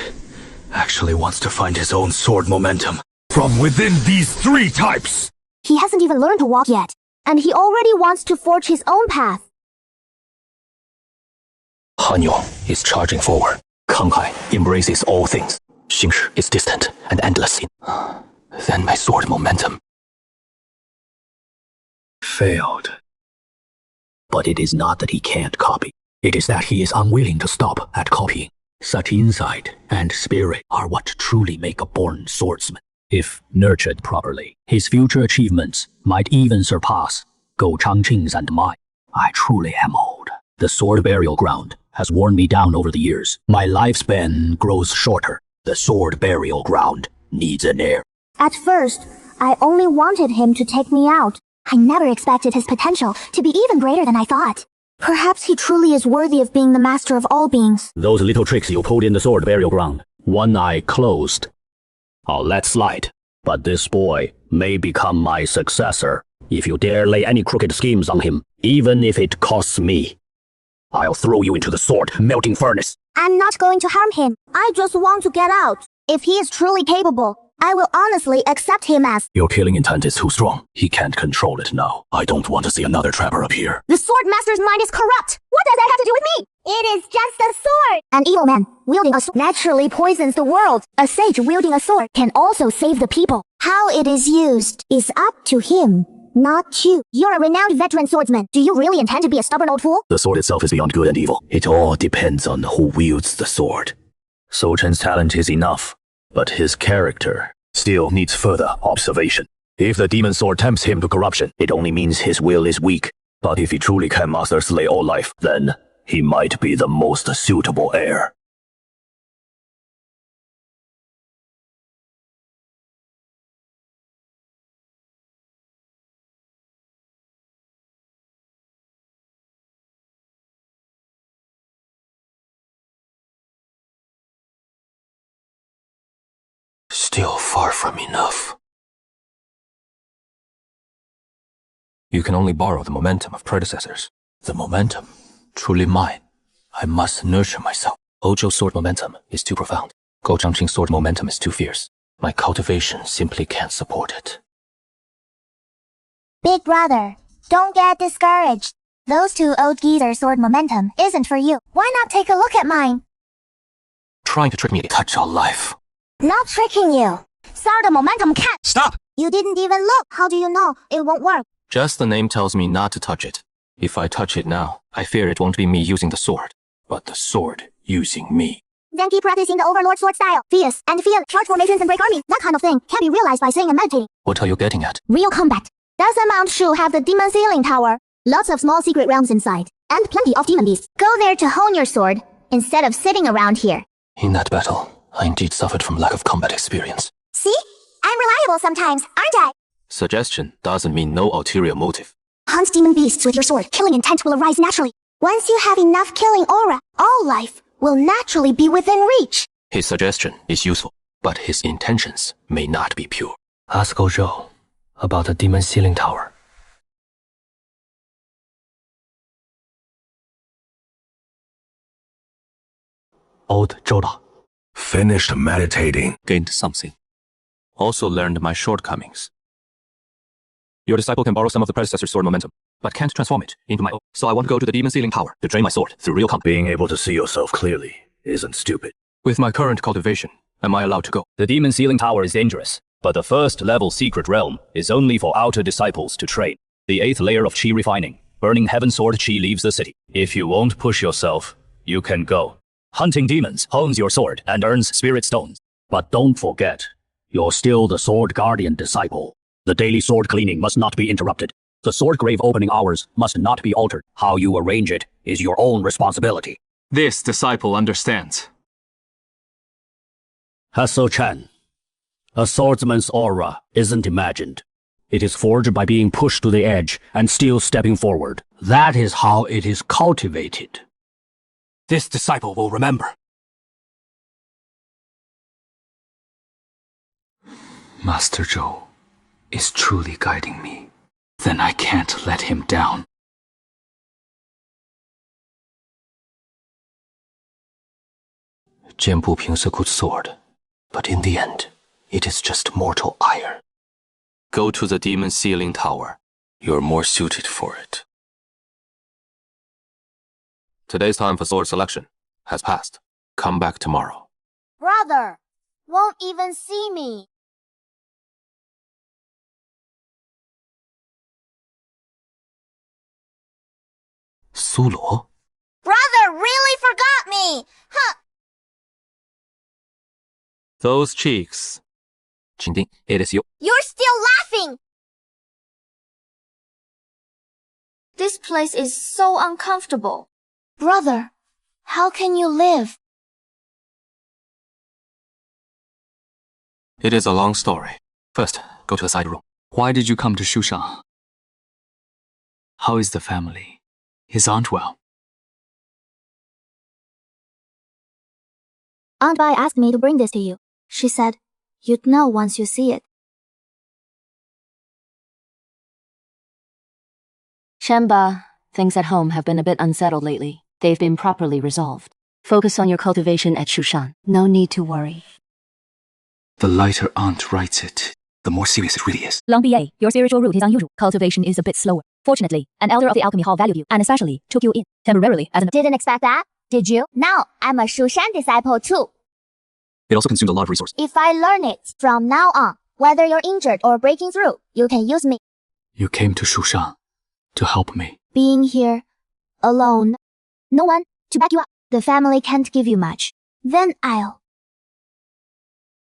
actually wants to find his own sword momentum. From within these 3 types. He hasn't even learned to walk yet, and he already wants to forge his own path. Han Yong is charging forward. Kang Hai embraces all things. Xingshi is distant and endless. Then my sword momentum failed. But it is not that he can't copy. It is that he is unwilling to stop at copying. Such insight and spirit are what truly make a born swordsman. If nurtured properly, his future achievements might even surpass Go Changqing's and mine. I truly am old. The sword burial ground has worn me down over the years. My lifespan grows shorter. The sword burial ground needs an heir. At first, I only wanted him to take me out. I never expected his potential to be even greater than I thought. Perhaps he truly is worthy of being the master of all beings. Those little tricks you pulled in the sword burial ground, one eye closed, I'll let slide. But this boy may become my successor. If you dare lay any crooked schemes on him, even if it costs me, I'll throw you into the sword melting furnace. I'm not going to harm him. I just want to get out. If he is truly capable, I will honestly accept him as... Your killing intent is too strong. He can't control it now. I don't want to see another trapper appear. The sword master's mind is corrupt. What does that have to do with me? It is just a sword. An evil man wielding a sword naturally poisons the world. A sage wielding a sword can also save the people. How it is used is up to him, not you. You're a renowned veteran swordsman. Do you really intend to be a stubborn old fool? The sword itself is beyond good and evil. It all depends on who wields the sword. So Chen's talent is enough, but his character still needs further observation. If the demon sword tempts him to corruption, it only means his will is weak. But if he truly can master slay all life, then he might be the most suitable heir. Still far from enough. You can only borrow the momentum of predecessors. The momentum, truly mine. I must nurture myself. Ozhou's sword momentum is too profound. Go Changqing's sword momentum is too fierce. My cultivation simply can't support it. Big brother, don't get discouraged. Those two old geezers' sword momentum isn't for you. Why not take a look at mine? Trying to trick me to touch all life. Not tricking you. Sorry, the momentum can't. Stop! You didn't even look. How do you know it won't work? Just the name tells me not to touch it. If I touch it now, I fear it won't be me using the sword, but the sword using me. Then keep practicing the overlord sword style. Fierce and fear, charge formations and break armies. That kind of thing can be realized by sitting and meditating. What are you getting at? Real combat. Does the Mount Shu have the demon ceiling tower? Lots of small secret realms inside, and plenty of demon beasts. Go there to hone your sword, instead of sitting around here. In that battle, I indeed suffered from lack of combat experience. See? I'm reliable sometimes, aren't I? Suggestion doesn't mean no ulterior motive. Hunt demon beasts with your sword. Killing intent will arise naturally. Once you have enough killing aura, all life will naturally be within reach. His suggestion is useful, but his intentions may not be pure. Ask Ozhou about the demon ceiling tower. Old Zhou. Finished meditating. Gained something. Also learned my shortcomings. Your disciple can borrow some of the predecessor's sword momentum, but can't transform it into my own. So I want to go to the demon ceiling tower to train my sword through real combat. Being able to see yourself clearly isn't stupid. With my current cultivation, am I allowed to go? The demon ceiling tower is dangerous, but the first level secret realm is only for outer disciples to train. The 8th layer of chi refining, burning heaven sword chi leaves the city. If you won't push yourself, you can go. Hunting demons hones your sword and earns spirit stones. But don't forget, you're still the sword guardian disciple. The daily sword cleaning must not be interrupted. The sword grave opening hours must not be altered. How you arrange it is your own responsibility. This disciple understands. Hasso Chen, a swordsman's aura isn't imagined. It is forged by being pushed to the edge and still stepping forward. That is how it is cultivated. This disciple will remember. Master Zhou is truly guiding me. Then I can't let him down. Jian Buping's a good sword, but in the end, it is just mortal iron. Go to the demon ceiling tower. You're more suited for it. Today's time for sword selection has passed. Come back tomorrow. Brother, won't even see me. Sulo? Brother really forgot me! Huh! Those cheeks. Qingding, it is you. You're still laughing! This place is so uncomfortable. Brother, how can you live? It is a long story. First, go to the side room. Why did you come to Shushan? How is the family? Is Aunt well? Aunt Bai asked me to bring this to you. She said, you'd know once you see it. Shenba, things at home have been a bit unsettled lately. They've been properly resolved. Focus on your cultivation at Shushan. No need to worry. The lighter Aunt writes it, the more serious it really is. Long BA, your spiritual route is unusual. Cultivation is a bit slower. Fortunately, an elder of the alchemy hall valued you, and especially took you in, temporarily, as an— Didn't expect that, did you? Now, I'm a Shushan disciple too. It also consumes a lot of resources. If I learn it, from now on, whether you're injured or breaking through, you can use me. You came to Shushan to help me. Being here, alone, no one to back you up. The family can't give you much. Then I'll.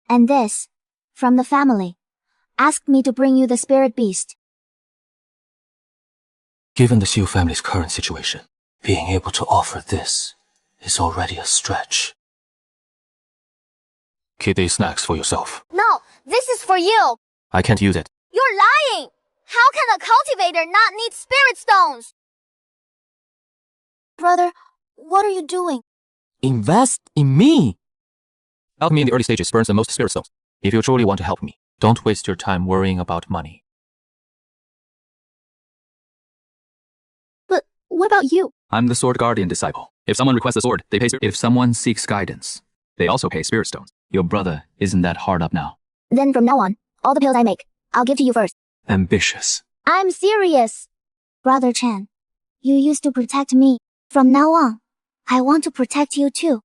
And this, from the family, asked me to bring you the spirit beast. Given the Xiu family's current situation, being able to offer this is already a stretch. Keep these snacks for yourself. No, this is for you. I can't use it. You're lying. How can a cultivator not need spirit stones? Brother, what are you doing? Invest in me! Alchemy in the early stages burns the most spirit stones. If you truly want to help me, don't waste your time worrying about money. But what about you? I'm the Sword Guardian disciple. If someone requests a sword, they pay. If someone seeks guidance, they also pay spirit stones. Your brother isn't that hard up now. Then from now on, all the pills I make, I'll give to you first. Ambitious. I'm serious. Brother Chen, you used to protect me. From now on, I want to protect you too.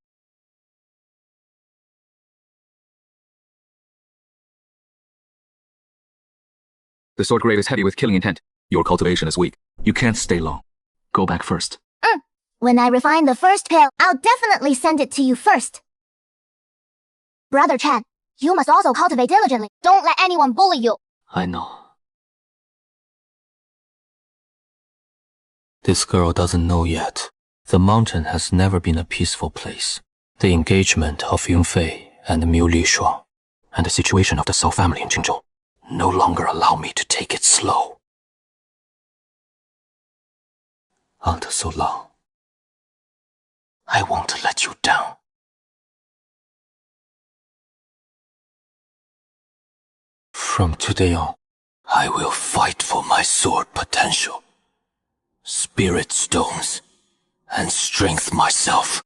The sword grave is heavy with killing intent. Your cultivation is weak. You can't stay long. Go back first. When I refine the first pill, I'll definitely send it to you first. Brother Chen, you must also cultivate diligently. Don't let anyone bully you. I know. This girl doesn't know yet. The mountain has never been a peaceful place. The engagement of Yunfei and Miu Lishuang, and the situation of the Cao family in Qingzhou, no longer allow me to take it slow. Aunt Solang, I won't let you down. From today on, I will fight for my sword potential, spirit stones, and strength myself.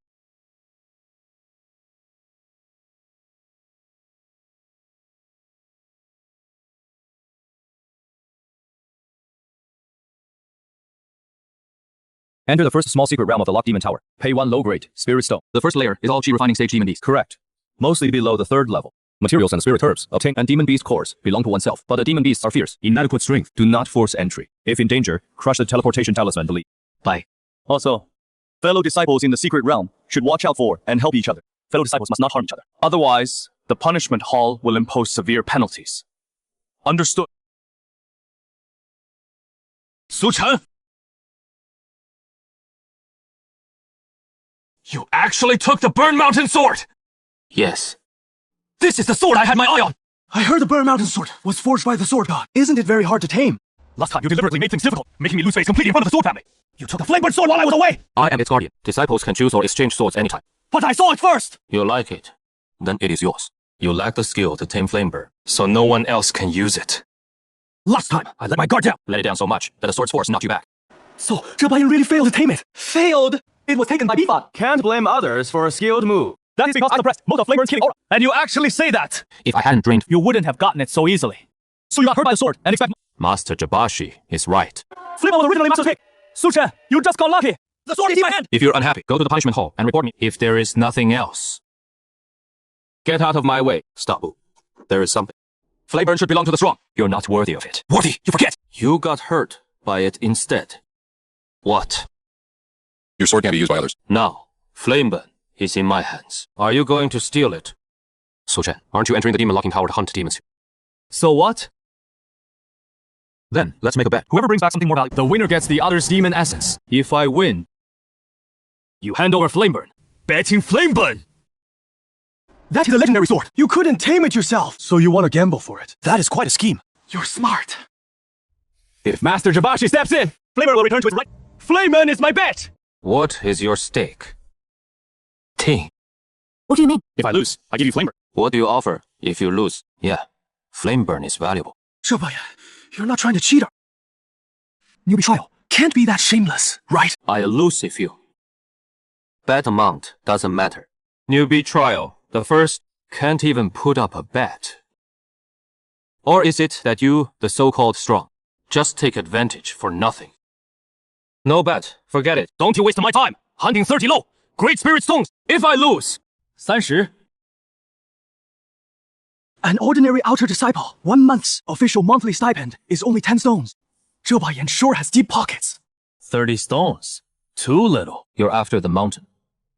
Enter the first small secret realm of the Locked Demon Tower. Pay 1 low-grade spirit stone. The first layer is all chi refining stage demon beast. Correct. Mostly below the 3rd level. Materials and spirit herbs obtained and demon beast cores belong to oneself, but the demon beasts are fierce. Inadequate strength. Do not force entry. If in danger, crush the teleportation talisman to leave. Bye. Also, fellow disciples in the secret realm should watch out for and help each other. Fellow disciples must not harm each other. Otherwise, the punishment hall will impose severe penalties. Understood? Su Chen! You actually took the Burn Mountain sword! Yes. This is the sword I had my eye on! I heard the Burn Mountain sword was forged by the sword god. Isn't it very hard to tame? Last time you deliberately made things difficult, making me lose face completely in front of the sword family. You took the Flamebird sword while I was away! I am its guardian. Disciples can choose or exchange swords anytime. But I saw it first! You like it, then it is yours. You lack the skill to tame Flamebird, so no one else can use it. Last time, I let my guard down. Let it down so much that the sword's force knocked you back. So, Zhe Baiyan really failed to tame it. Failed? It was taken by Bifan. Can't blame others for a skilled move. That is because I suppressed most of Flamebird's killing aura. And you actually say that? If I hadn't drained, you wouldn't have gotten it so easily. So you got hurt by the sword and expect— Master Jabashi is right. Flip was originally Master's pick. Su Chen, you just got lucky. The sword is in my hand! If you're unhappy, go to the punishment hall and report me. If there is nothing else, get out of my way. Stop. There is something. Flame burn should belong to the strong. You're not worthy of it. Worthy, you forget! You got hurt by it instead. What? Your sword can't be used by others. Now, flame burn is in my hands. Are you going to steal it? So Chen, aren't you entering the demon locking tower to hunt demons? So what? Then, let's make a bet. Whoever brings back something more valuable, The winner gets the other's demon essence. if I win, You hand over flame burn. Betting flame burn! That is a legendary sword. You couldn't tame it yourself, so you want to gamble for it. That is quite a scheme. You're smart. If Master Jabashi steps in, flame burn will return to its right. Flame burn is my bet! what is your stake? Ting. What do you mean? If I lose, I give you flame burn. What do you offer if you lose? Yeah, flame burn is valuable. Shobaya, you're not trying to cheat. New betrayal can't be that shameless, right? I lose if you. Bet amount doesn't matter. Newbie trial. The first can't even put up a bet. Or is it that you, the so-called strong, just take advantage for nothing? No bet. Forget it. Don't you waste my time! Hunting 30 low! Great spirit stones! If I lose! 30. An ordinary outer disciple, 1 month's official monthly stipend is only 10 stones. Zhou Bayan sure has deep pockets. 30 stones. Too little. You're after the mountain.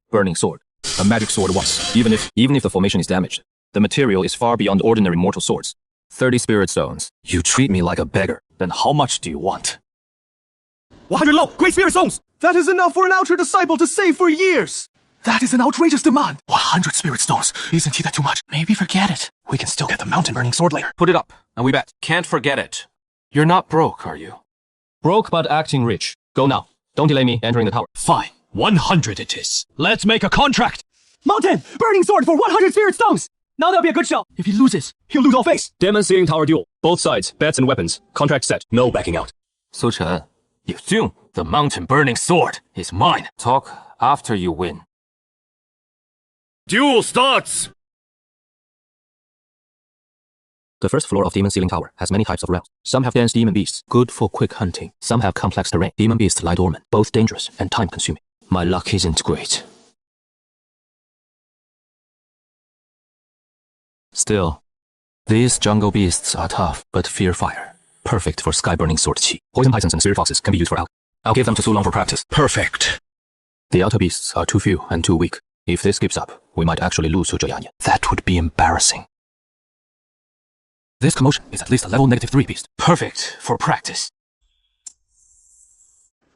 Burning sword. A magic sword once. Even if the formation is damaged, the material is far beyond ordinary mortal swords. 30 spirit stones. You treat me like a beggar. Then how much do you want? 100 low! Great spirit stones! That is enough for an outer disciple to save for years. That is an outrageous demand. 100 spirit stones. Isn't that too much? Maybe forget it. We can still get the mountain burning sword later. Put it up, and we bet. Can't forget it. You're not broke, are you? Broke but acting rich. Go now. Don't delay me entering the tower. Fine. 100 it is. Let's make a contract. Mountain burning sword for 100 spirit stones. Now that'll be a good show. If he loses, he'll lose all face. Demon Seeing Tower duel. Both sides, bets and weapons. Contract set. No backing out. So Chen, you assume the mountain burning sword is mine. Talk after you win. Duel starts! The first floor of Demon Ceiling Tower has many types of realms. Some have dense demon beasts, good for quick hunting. Some have complex terrain. Demon beasts lie dormant, both dangerous and time-consuming. My luck isn't great. Still, these jungle beasts are tough, but fear fire. Perfect for sky-burning sword qi. Poison pythons and spirit foxes can be used for alchemy. I'll give them to Sulong for practice. Perfect. The outer beasts are too few and too weak. If this keeps up, we might actually lose to Zheyanyan. That would be embarrassing. This commotion is at least a level -3 beast. Perfect for practice.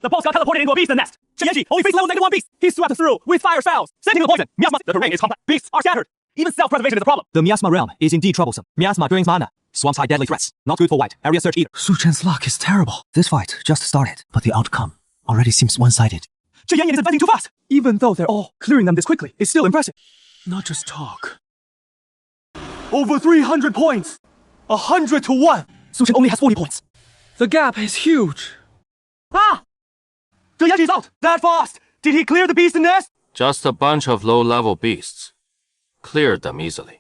The boss got teleported into a beast nest. Shenyanji only faced level -1 beast. He swept through with fire spells, sending the poison. Miasma. The terrain is complex. Beasts are scattered. Even self-preservation is a problem. The Miasma realm is indeed troublesome. Miasma drains mana. Swamps hide deadly threats. Not good for white. Area search either. Su Chen's luck is terrible. This fight just started, but the outcome already seems one-sided. Zheyanyan is advancing too fast. Even though they're all clearing them this quickly, it's still impressive. Not just talk. Over 300 points. 100 to 1. Su Chen only has 40 points. The gap is huge. Ah! Zheyanji's out. That fast. Did he clear the beast nest? Just a bunch of low-level beasts. Cleared them easily.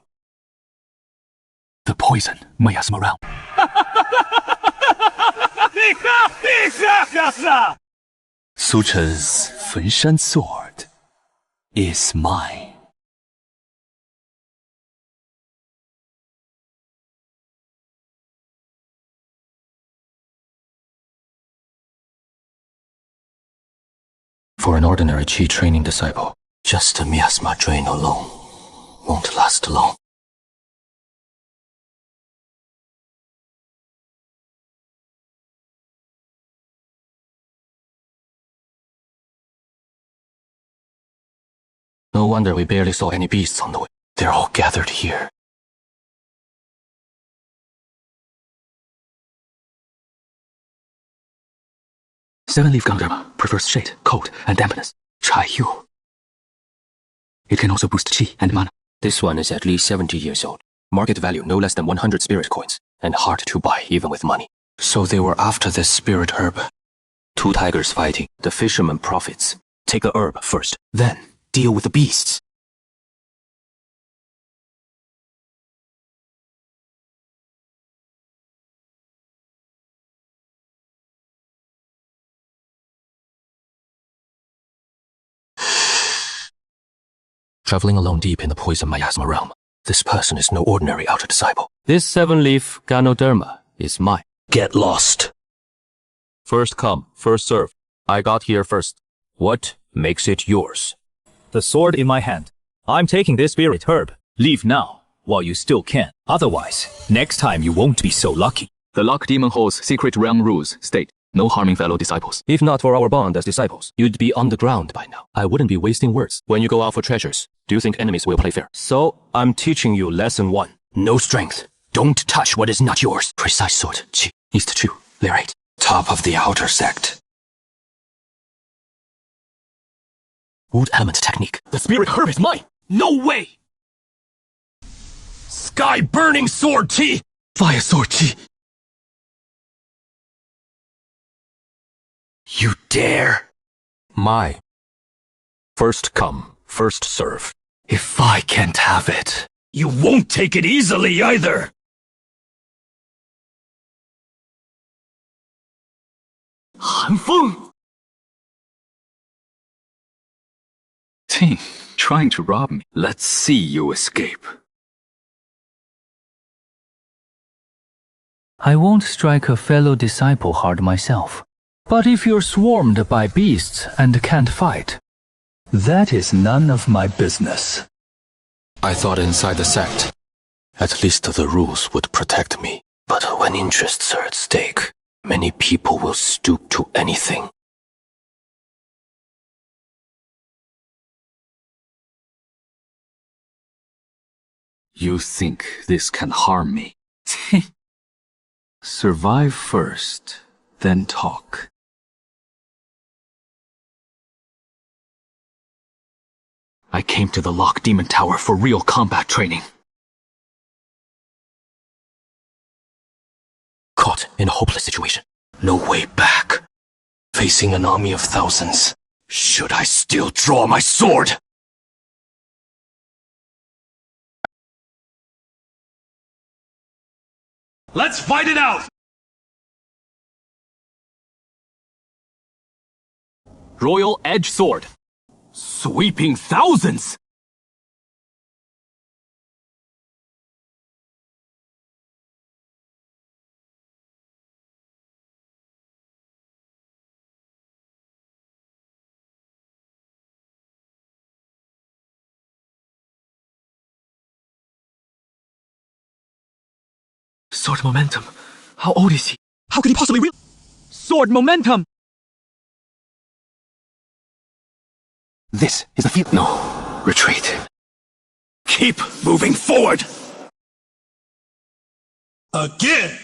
The poison, Miasma realm. Su Chen's Fenshan sword is mine. For an ordinary Qi training disciple, just a miasma drain alone won't last long. No wonder we barely saw any beasts on the way. They're all gathered here. Seven-leaf gangama prefers shade, cold, and dampness. Chai Yu. It can also boost chi and mana. This one is at least 70 years old. Market value no less than 100 spirit coins, and hard to buy even with money. So they were after this spirit herb. Two tigers fighting. The fisherman profits. Take the herb first, then deal with the beasts. Traveling alone deep in the poison miasma realm, this person is no ordinary outer disciple. This 7-leaf Ganoderma is mine. Get lost. First come, first serve. I got here first. What makes it yours? The sword in my hand. I'm taking this spirit herb. Leave now, while you still can. Otherwise, next time you won't be so lucky. The Lock Demon Hall's secret realm rules state, no harming fellow disciples. If not for our bond as disciples, you'd be on the ground by now. I wouldn't be wasting words. When you go out for treasures, do you think enemies will play fair? So, I'm teaching you lesson 1. No strength. Don't touch what is not yours. Precise sword. Qi. East to Chu. Lyrate. Top of the outer sect. Wood element technique. The spirit herb is mine! No way! Sky burning sword Qi! Fire sword Qi! You dare? My. First come, first serve. If I can't have it, you won't take it easily either! Han Feng! Ting, trying to rob me. Let's see you escape. I won't strike a fellow disciple hard myself. But if you're swarmed by beasts and can't fight, that is none of my business. I thought inside the sect, at least the rules would protect me. But when interests are at stake, many people will stoop to anything. You think this can harm me? Survive first, then talk. I came to the Lock Demon Tower for real combat training. Caught in a hopeless situation. No way back. Facing an army of thousands. Should I still draw my sword? Let's fight it out! Royal Edge Sword. Sweeping thousands! Sword momentum. How old is he? How could he possibly real? Sword momentum! This is the field. No. Retreat. Keep moving forward! Again!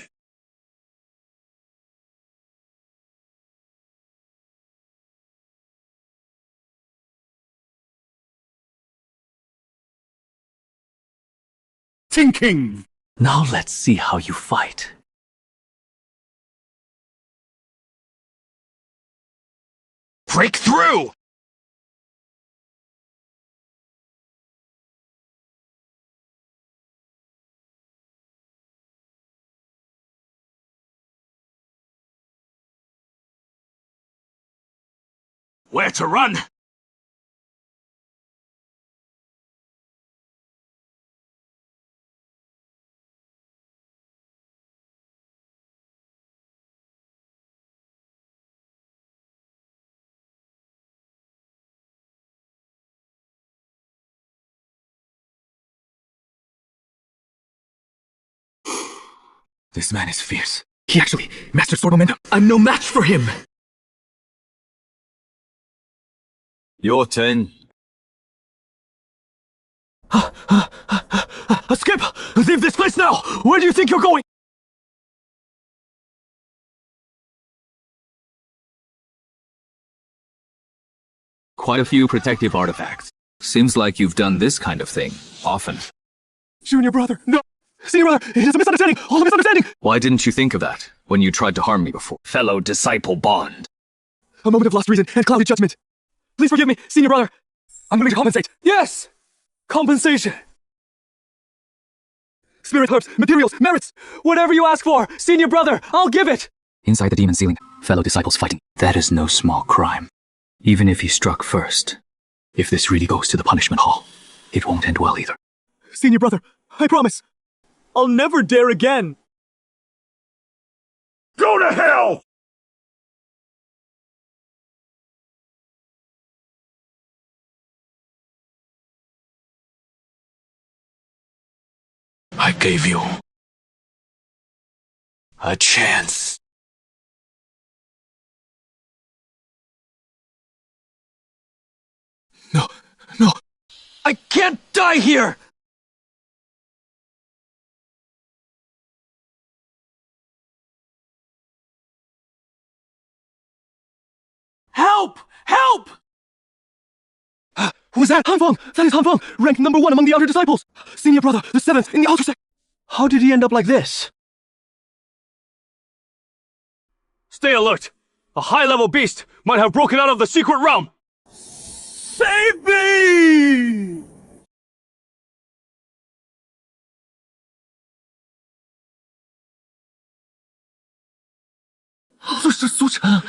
Thinking! Now let's see how you fight. Break through! Where to run? This man is fierce. He actually mastered sword momentum. I'm no match for him! Your turn. Skip! Leave this place now! Where do you think you're going? Quite a few protective artifacts. Seems like you've done this kind of thing often. Junior brother, no! Senior brother, it is a misunderstanding! All a misunderstanding! Why didn't you think of that when you tried to harm me before? Fellow disciple bond. A moment of lost reason and clouded judgment. Please forgive me, senior brother. I'm going to compensate. Yes! Compensation. Spirit herbs, materials, merits, whatever you ask for, senior brother, I'll give it! Inside the demon ceiling, fellow disciples fighting. That is no small crime. Even if he struck first. If this really goes to the punishment hall. it won't end well either. Senior brother, I promise. I'll never dare again. Go to hell! I gave you a chance. No, no, I can't die here! Help! Help! Who's that? Han Feng! That is Han Feng, ranked number 1 among the outer disciples. Senior brother, the 7th in the outer sect. How did he end up like this? Stay alert! A high-level beast might have broken out of the secret realm! Save me! Su Chen!